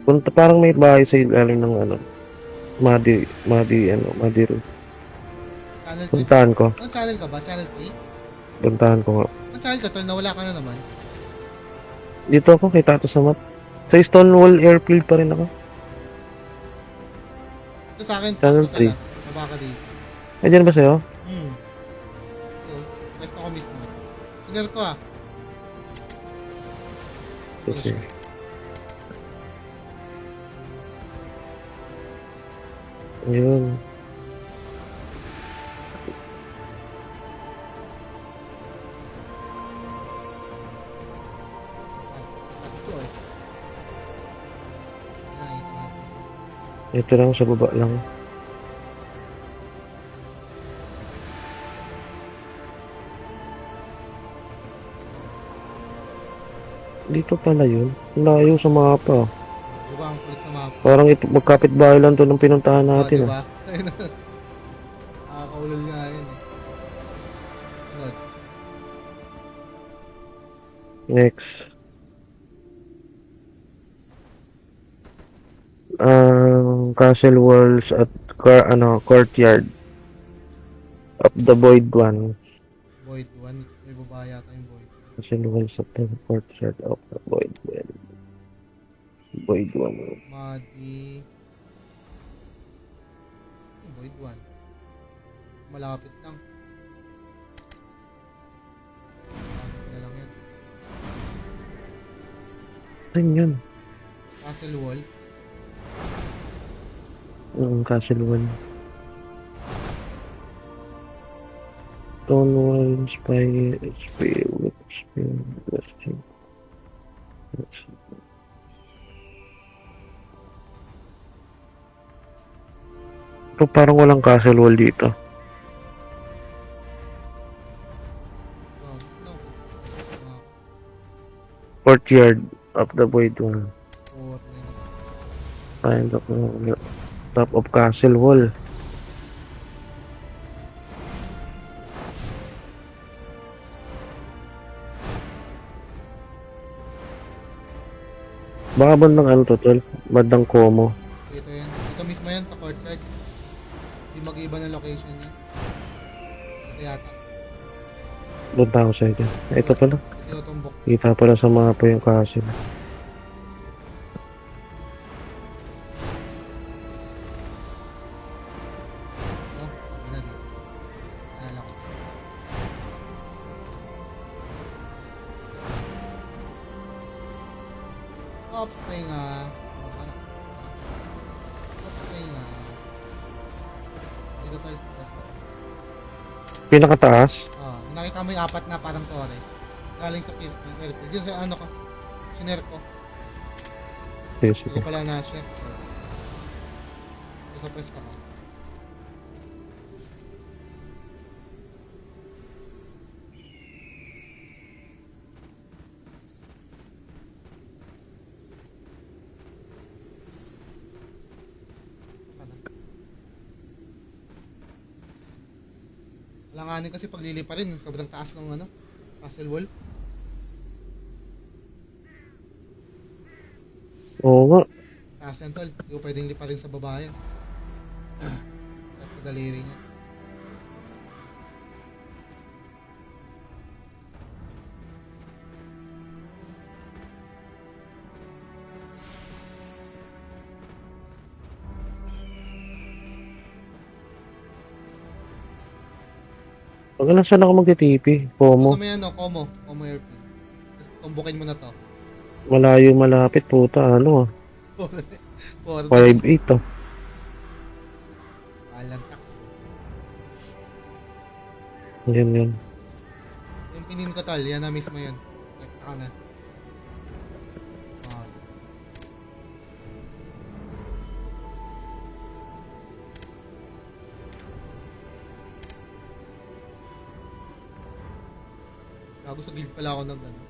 Punta, parang may bahay sa ilalim ng ano. Muddy Road. Channel 3. Puntahan ko. Anong channel ka ba? Channel 3? Puntahan ko nga. Anong channel ka, tol? Nawala ka na naman. Dito ako kay Tato Samat. Sa Stonewall Airfield pa rin ako. Ito sa akin, Channel sakto ka 3. lang. Baba ka dito. Ay, dyan ba sa'yo? So, best ako mismo. Clear ko ah. Okay. Yun. Ito eh. Ito lang sa baba lang. Dito pala yun. Layo sa mapa. Diba ang kulit sa mapa? Parang ito, magkapit bahay lang to ng pinuntahan natin. Diba? Nakakaulol nga yun eh. Sunod. Next. Castle walls at courtyard of the Void One. Void 1. May baba yata yung Void. Castle walls at the courtyard of the Void One. Void One. Muddy. Void 1. Malapit lang. Malapit na lang yan. Saan yun? Castle Wall. Castle Wall. Stone Wall, Spy, Westing. Ito parang walang castle wall dito. Wow. No. Courtyard of the Void One. Or Find the top of castle wall. Baka bandang ano to, tol? Bandang Como. dito yan. Dito mismo yan sa courtyard. Hindi mag-iba ng location niya. Ito yata. Punta ako sa'yo dyan. Ito pala. Kasi tutumbok. Kita pala sa mapa yung castle. No? Hindi na dito. Alala ko. Ops, tayo nga. Ops, tayo nga. tol. Basta. Pinakataas? Oh, nakita mo yung apat na parang tore. Galing sa airfield. Yun sa ano ko. Shinare ko. Sige, Hindi sige. ko pala na-share. So, sa press pa ko. Langanin kasi paglilipa rin, sobrang taas ng ano, castle wall. Oo nga. Taas yan tol, hindi ko pwedeng lipa rin sa baba yan. At sa daliri niya. Pag alam saan ako magtitipi. Pomo. Gusto mo yan, no? Como airfield. Tapos tumbukin mo na to. Malayo malapit puta. Ano ah. 4 5'8" ah. Alang tax. Yan yan. Yung pinin ko tol, yan na mismo yun. Nakita ka na. Ah. Gago sa guild pala ako ng ano.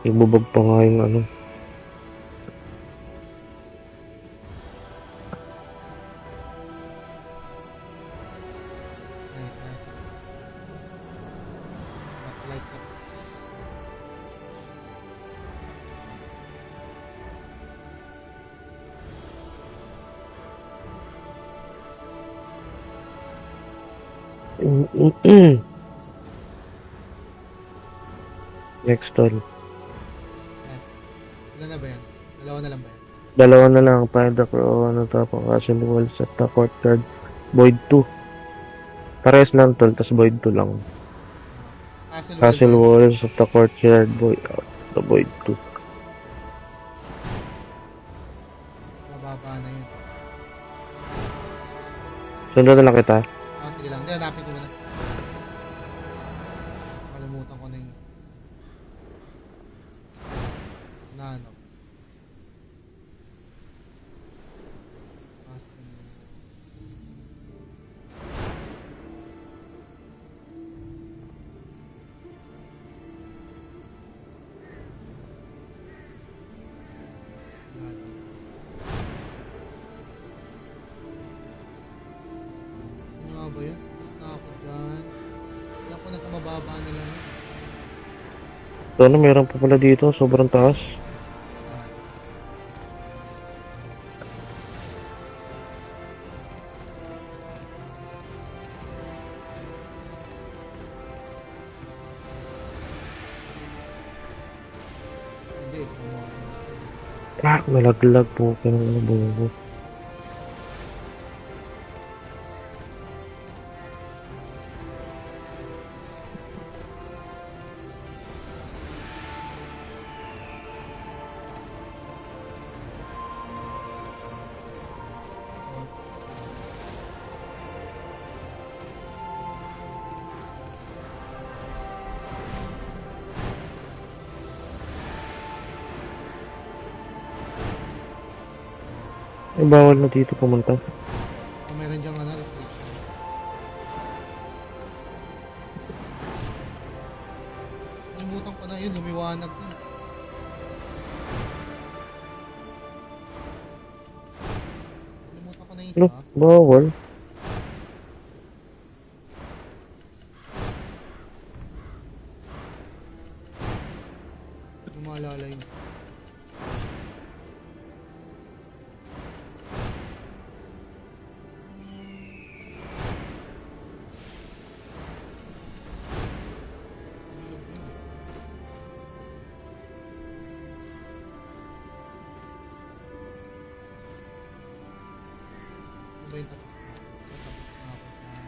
Ibubog pa nga yung ano. Like this. Next tol. Yes. Ilan na ba yan? Dalawa na lang ba yan? Dalawa na lang. Find the crow. Ano tapos castle walls at the courtyard. Void 2. Pares lang tol. Tas void 2 lang. Castle walls at the courtyard. The void 2. Mababa na yun. Sunod na lang kita. Ah, sige lang. Hindi, hanapin ko muna. Kalimutan ko na yun. Na ano. Ano nga ba yun? Mas na ako dyan. Alam ko nasa mababa na lang yun. So ano meron pa pala dito. Sobrang taas. Ah. Hindi, gumawa ko na. Nalaglag po. Kaya ng bubo. Eh, bawal na dito pumunta. Oh, meron diyang ano, restriction. Nalimutan ko na yun, lumiwanag din. Nalimutan ko na yung Ano? isa. Bawal. Hindi ko maalala yun. Ano ba yung tapos na? Tapos na ako dyan.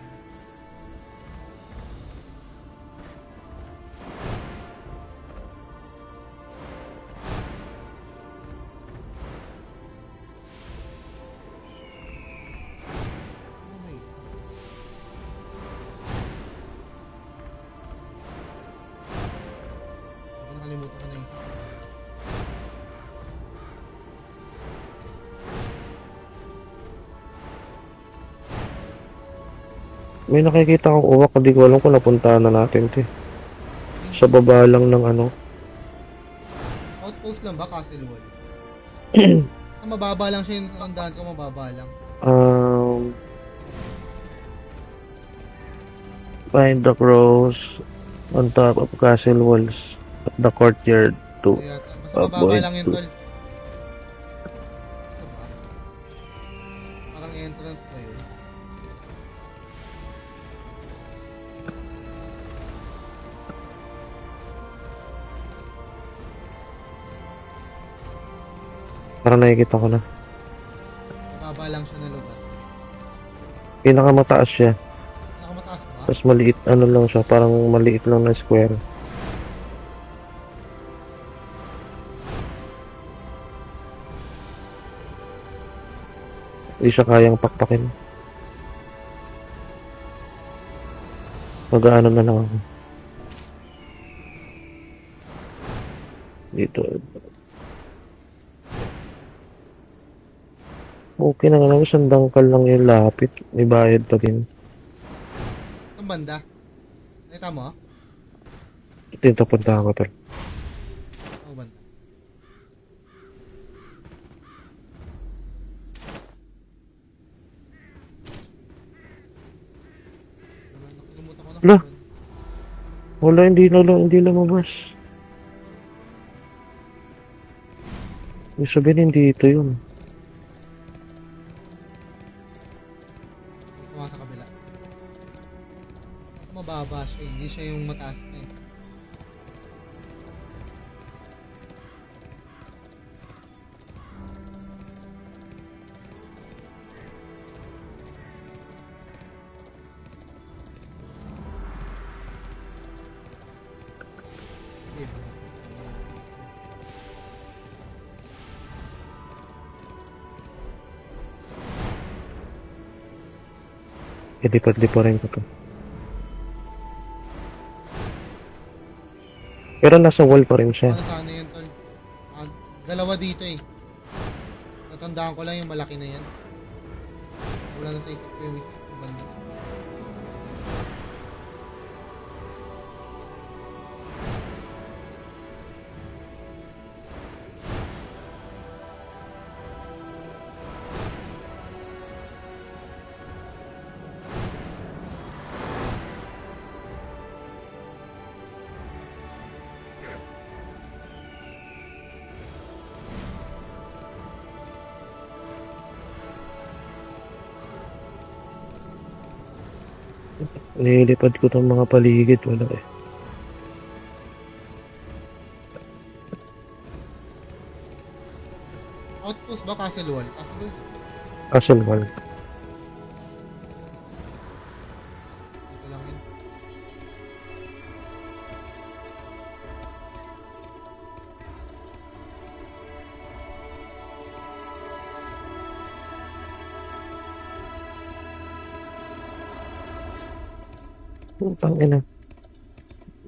May nakikita akong uwak, hindi ko alam kung napuntahan na natin ito. Sa baba lang ng ano. Outpost lang ba? Castle Wall? Sa mababa lang siya yung tandaan ko, mababa lang. Find the crows on top of castle walls at the courtyard to Kaya, basta mababa avoid lang yun, to. tol. Ito ba? Parang entrance pa yun. Parang nakikita ko na. Mababa lang siya na lugar. Pinakamataas siya. Nakamataas ba? Tapos maliit, ano lang siya, parang maliit lang na square. Hindi siya kayang pakpakin. Mag-ano na lang ako. Dito. Okay na nga lang, isang dangkal lang yung lapit. May bayad pa din. Itong banda. Nakita mo? Dito punta ako, tol. Itong banda. Nakalimutan ko na. Ala. Wala, hindi lumabas. Ibig sabihin, hindi ito yun. Kuha sa kabila. Mababa siya eh. Hindi siya yung mataas na eh. Ilipat-liparin ko to. Pero nasa wall pa rin siya. Ano sana yun, tol? Dalawa dito eh. Natandaan ko lang yung malaki na yan. Wala na sa isip ko yung banda. Nilipad ko tong mga paligid. Wala eh. Outpost ba? Castle Wall? Castle Wall? Castle wall. Dito lang yun. Putang ina.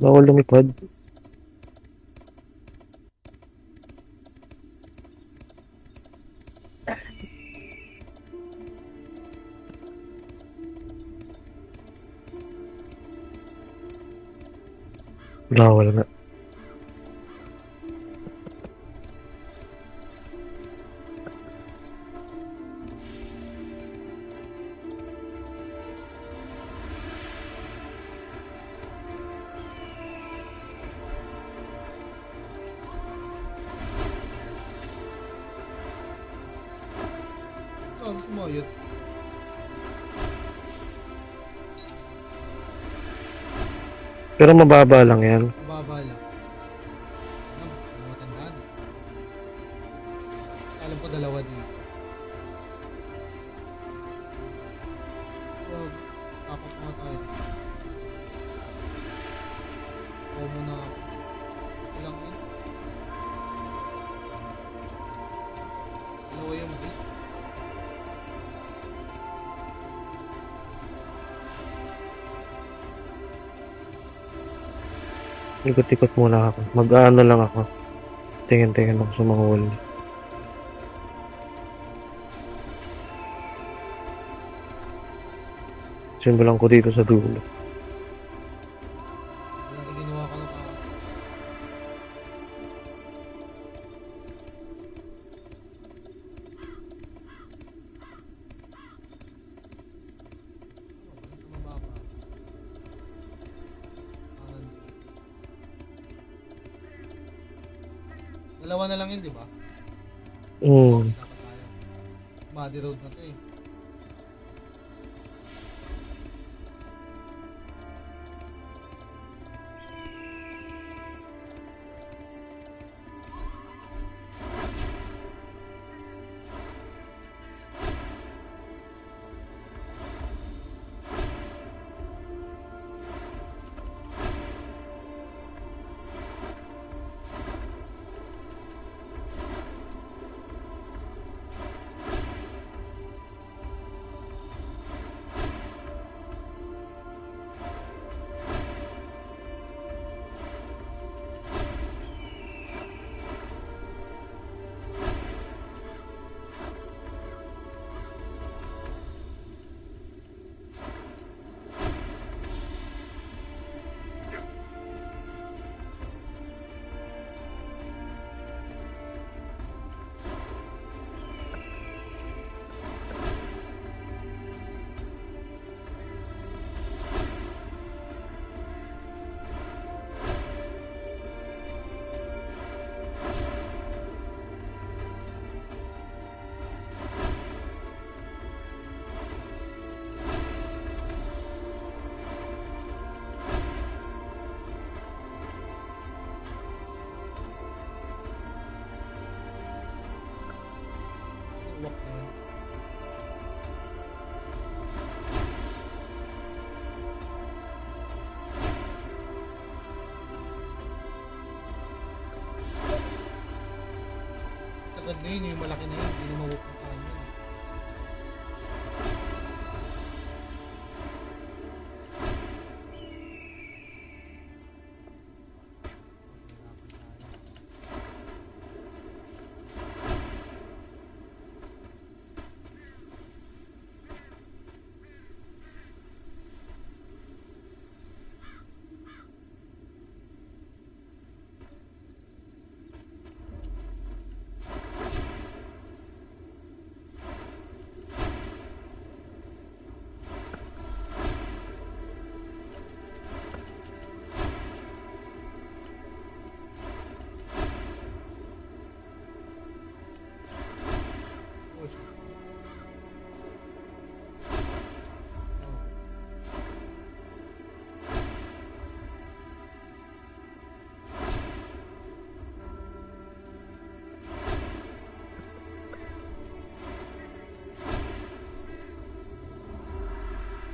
Bawal lumipad. Bawal nga. Oh, sumayot. Pero mababa lang yan. Mababa lang. Ano? Ano matandaan? Alam ko dalawa dito. Wag. Tapos mga tayo. Kuha muna ako. Ilang yun? Dalawa yung gate. Ikot-ikot muna ako. Mag-ano lang ako. Tingin-tingin ako sa mga wall. Simulan ko dito sa dulo. Wala ginawa ka na pa. Sa mababa. Kanan. Dalawa na lang yun, di ba? Hmm. Dapat tayo. Muddy road na to eh. Walk na yun. Sagad na yun, yung malaki na yun, hindi na mawalk na tayo yun eh. Oh, shit. Oh.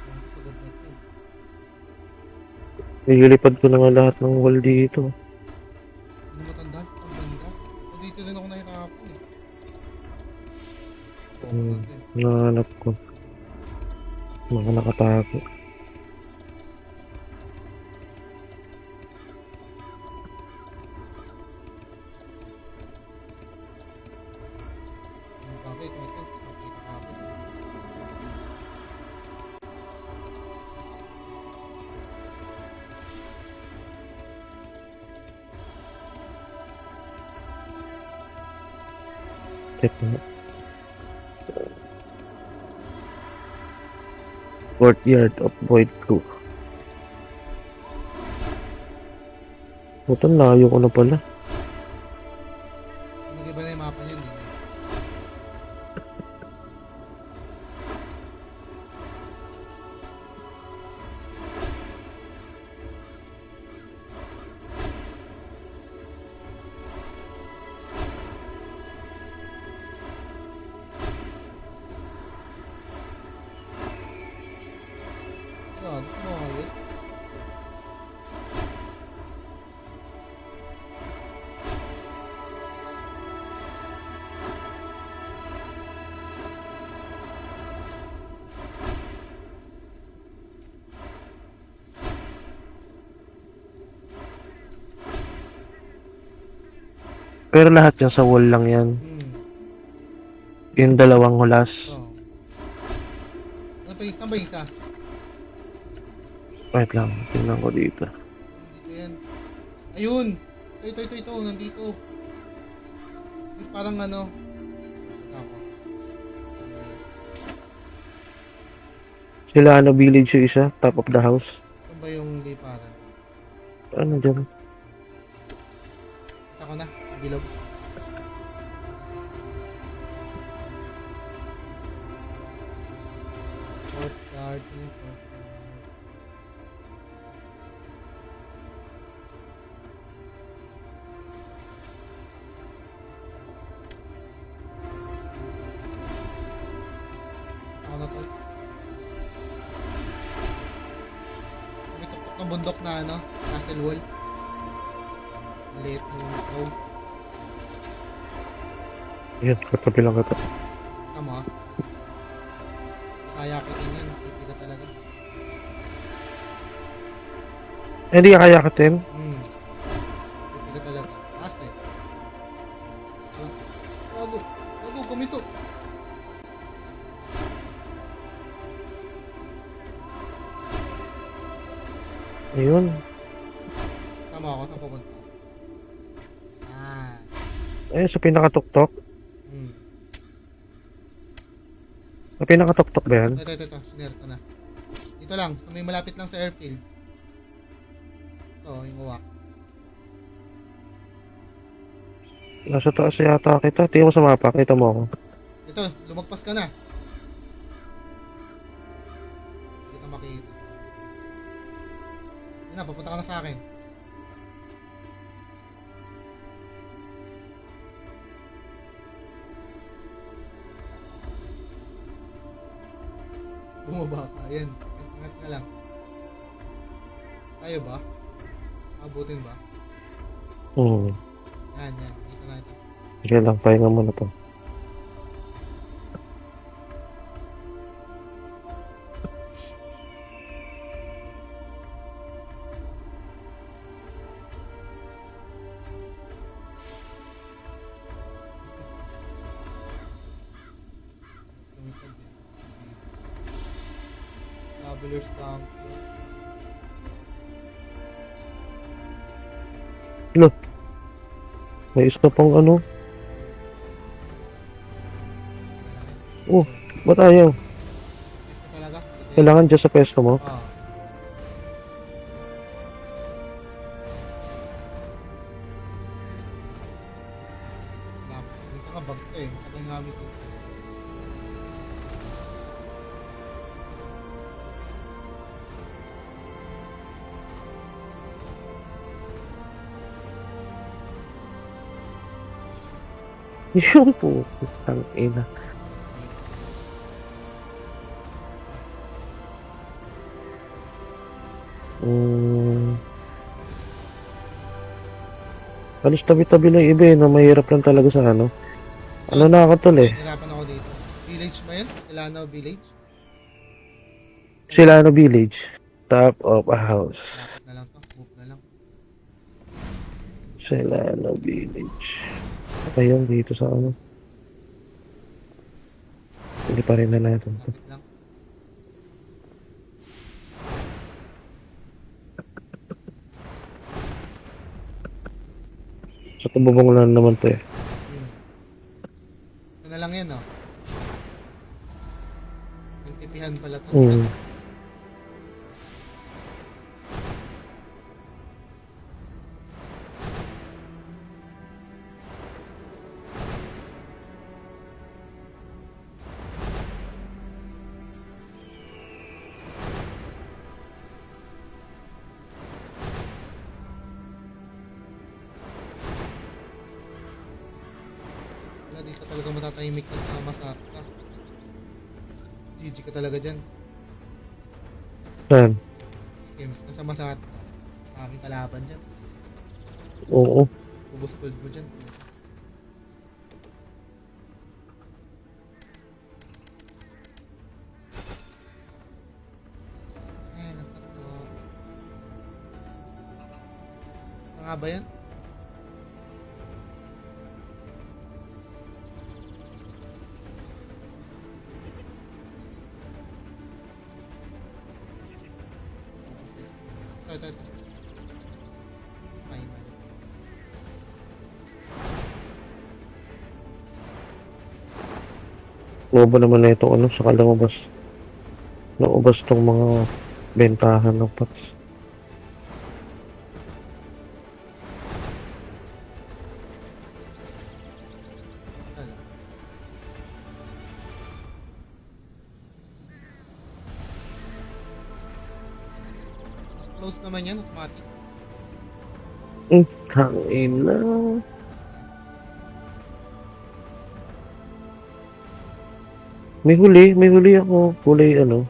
Yan, sagad na yun. Nililipad ko na nga lahat ng wall dito. Hindi matanda? Ang ganda. O dito din ako nahirapan eh. Oo, Hmm. maganda eh. Nahanap ko. Mga nakatago. Bakit? Ito. Nakita ka ako. Check mo. Courtyard of Void 2. Puto, layo ko na pala. Nag-iba na yung mapa niyan, di ba? Gago, kumakayot. Pero lahat yan sa wall lang yan. Yung dalawang hulas. Oo. Ano pa isa? Saan ba isa? Wait lang, tingnan ko dito. Dito yan. Ayun! Ito. Nandito. It's parang ano. Ako. Sila ano village yung isa, top of the house. Saan ba yung liparan? Ano dyan? Ako na. Bilog. Courtyard. Sino yung courtyard? Ako na to. May tuktok ng bundok na ano, castle wall. Maliit yung road. Yan, katabi lang katabi. Tama ah. Kaya kitin yan, pipi ka talaga. Hindi ka kayakatin? Pipi ka talaga. Taas eh. Gago, kumito. Ayun. Tama ako, saan pupunta? Ah. Ayun, sa pinakatuktok. Hmm. Sa pinakatuktok ba yan? Ito. Sinerte na. Dito lang, sa may malapit lang sa airfield. Ito, yung uwak. Nasa taas yata kita. Tingnan mo sa mapa, kita mo ako. Ito, lumagpas ka na. Hindi ka makita. Yun na, papunta ka na sa akin. Bumaba ka, yan. Ingat ka lang. Tayo ba? Abutin ba? Yan. Dito na ito. Sige lang, pahinga muna to. Traveler's Camp. May isa pang ano. Oh, ba't ayaw? Ito talaga? Ito yan. Kailangan dyan sa pesto mo. Ah. Wala pa. Minsan ka bag to eh. Minsan ka yung gamit ko. Yung po, putang ina. Halos tabi-tabi lang iba eh, na mahirap lang talaga sa ano. Ano nakakatol eh. Hirapan ako dito. Village ba yan? Ilano Village? Silano Village. Top of a house. Lapit na lang to. Move na lang. Silano Village. Ayun dito sa ano. Hindi pa rin na natin. Lapit lang. Sa tubong lang naman to eh. Ito na lang yan oh. Yung tipihan pala to. Wala, di ka talaga matatahimik na sa masat ka. GG ka talaga dyan. Saan? Games na sa masat ka. Maraming kalaban dyan. Oo. Ubus gold mo dyan. Eh, natakot. Ano nga ba yan? ito. Final. Lobo naman na ito, ano, saka lumabas. Naubas tong mga bentahan ng pots. Wala. Close naman yan, automatic. Hangin na. May huli ako. Kulay ano.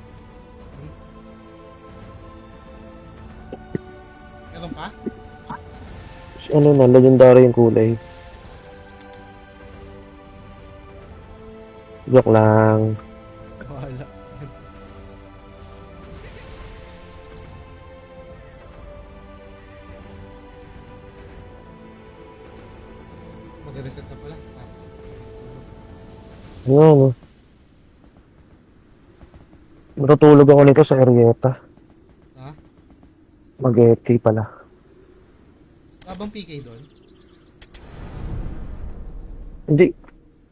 Meron pa? Ano na, legendary yung kulay. Joke lang. Wala. Mag-reset na pala. Ano? Natutulog ako nito sa Arieta. Ha? Mag-FK pala. Labang PK doon? Hindi.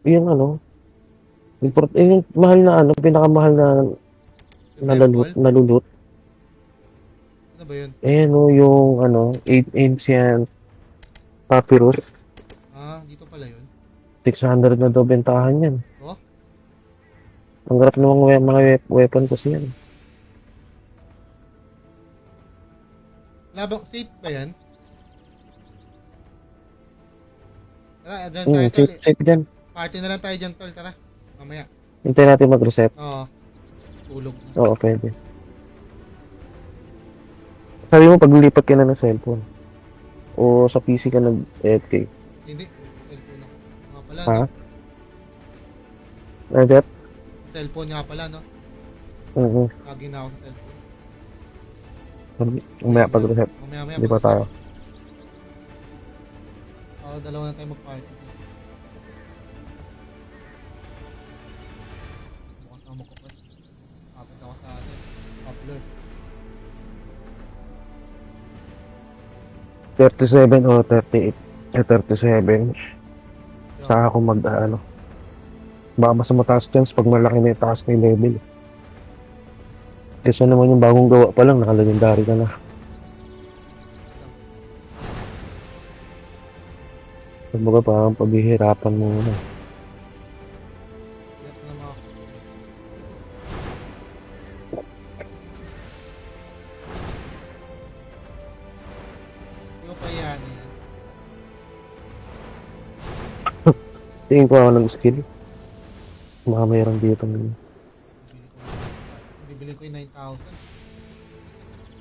Yung ano. Yung mahal na ano. Pinakamahal na Yung temple? nalulot. Ano ba yun? Ayan o. Yung ano. Ancient Papyrus. Ah, dito pala yun. 600 na daw bentahan yan. Oh? Ang garap ng mga weapon kasi yan. Labang safe ba yan? Tara, dyan tayo tol. Safe dyan. Party na lang tayo dyan tol, tara. Mamaya. Hintayin natin mag-reset. Oo. Tulog na. Oo, pwede. Sabi mo, paglipat ka na ng cellphone. O sa PC ka nag-FK. Hindi. Cellphone ako. Nga pala, Ha? no? Nagat? Cellphone nga pala, no? Oo. Lagi na ako sa cellphone. Umaya pag-reset. Mamaya. Hindi pa tayo. Dalawa na tayo mag-party. Bukas ako magkupas. Kapit ako sa atin. Popular. 37 o 38. 37. Saka ako mag-ano. Baka mas mataas chance pag malaki na yung taas na yung level. Kasi naman yung bagong gawa pa lang, naka-legendary ka na. Kumbaga parang paghihirapan mo na. Ito na mga Hindi ko pa yan. Tingin ko ako ng skill. Baka mayroon dito ng... Bibili ko yung 9,000.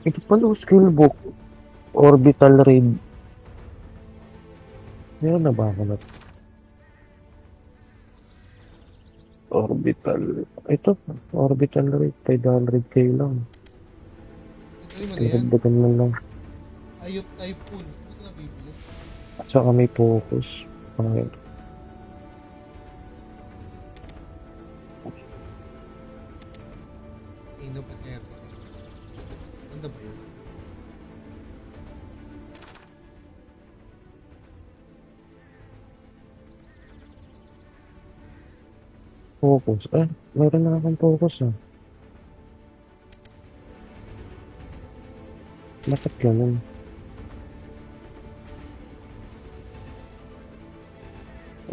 Ito pala skill book. Orbital raid. Meron na ba ako na? Orbital. Ito. Orbital raid. 500k lang. Ito mo na yan. Tinagdagan man lang. Ayop typhoon. Ito na bibili. At saka may focus. Pangit. Ino Paterno. Ganda ba yun? Focus. Mayroon na akong focus ah. Bakit ganun?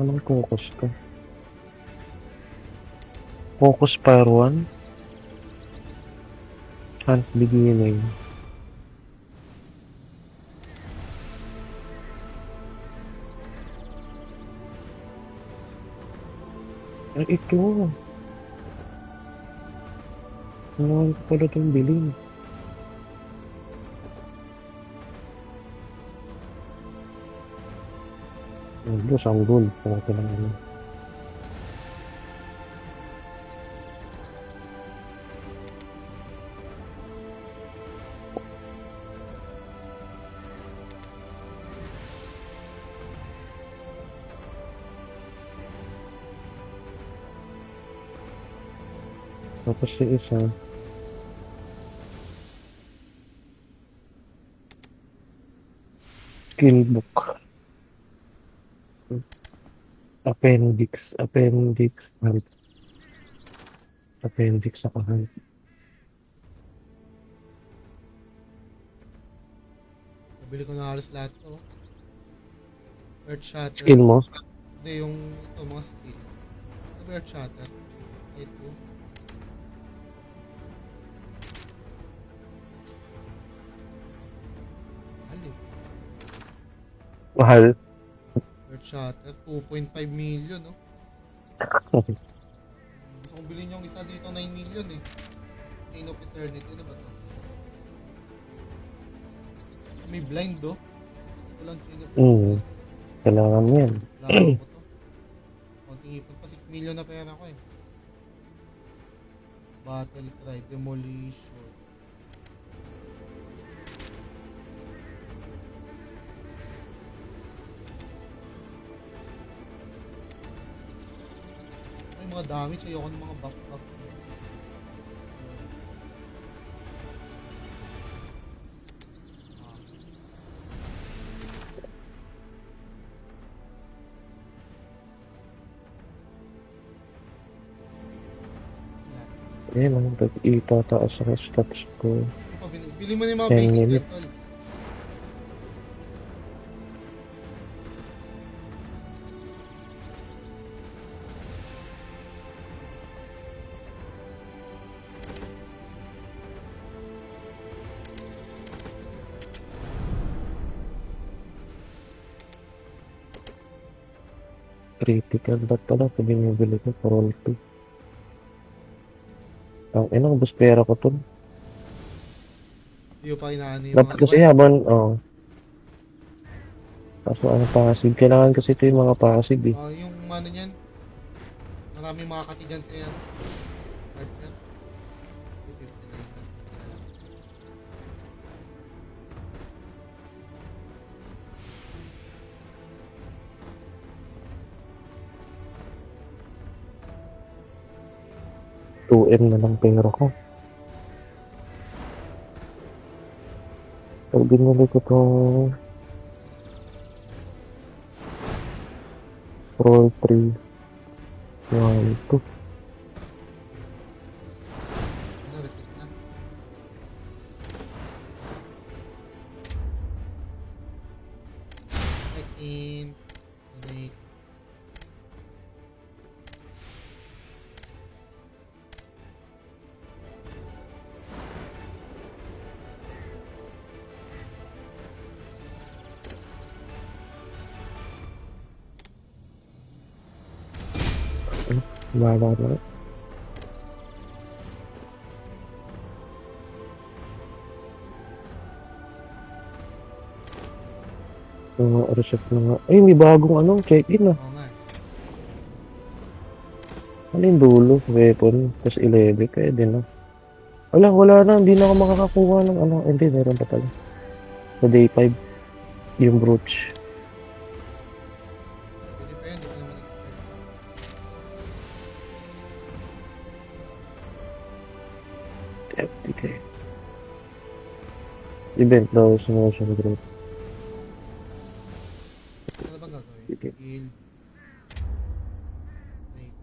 Anong focus ka? Focus Fire 1? Hunt beginning. Ay, ito. Ano ko pala itong bilhin? Diyos, ang gold. Pangaka lang ano. Tapos yung isa. Skill book. Hunt. Appendix ako hunt. Nabili ko na halos lahat to. Earth Shatter. Skill mo? Hindi, yung ito, mga skill. Ito ba Earth Shatter? Ito. Mahal eh. Mahal. Earth Shatter, 2.5 million, no? Gusto kong bilhin yung isa dito, 9 million eh. Chain of Eternity, ano ba to? May blind, do? Ito lang Chain of Eternity. Kailangan mo yan. Kailangan ko to. Konting ipon pa, 6 million na pera ko eh. Battle Cry, Demolition. Ay, mga damage. Ayoko ng mga buff-buff. Ayan ang itataas ang stats ko. Bili mo na yung mga 10 basic minutes. yan, tol. Critical dot pala. Sabi mo bili ko. Roll 2. Ang inang bus pera ko to. Hindi ko pa inaano yung Dapat kasi habang, kaso ano pasig. Kailangan kasi ito yung mga pasig eh. yung ano niyan. Maraming mga kati dyan sa yan. Partner. 259. $2M na lang pera ko. Pag binili ko to roll 3 1, 2. Ano, reset na. Check in. Donate. Wala na. Reset na nga. Ay, may bagong check-in ah. Oo nga. Ano yung dulo? Weapon. Tapos 11. Kaya din ah. Wala na. Hindi na ako makakakuha ng Hindi, meron pa pala. Sa day 5. Yung brooch. Pwede pa yun. Hindi ko naman expect. FTK. Event daw sa motion group. Ano ba gagawin? Sige. Guild. Wait.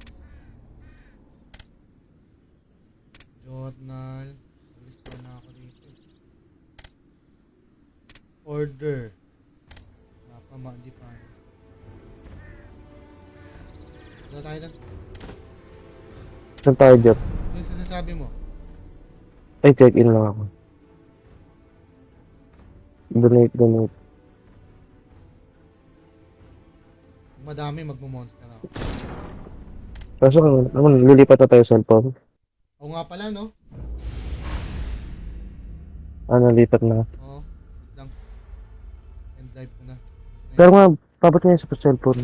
Journal. Lista na ako dito. Order. Di pa. Ano tayo doon? Saan tayo dyan? Yung sinasabi mo. Ay, check-in lang ako. Donate. Kung madami, magmo-monster ako. Kaso lilipat na tayo sa cellphone. Oo nga pala, no? Lipat na. Oo. Wait lang. End live ko na. Pero nga, papat nga sa cellphone.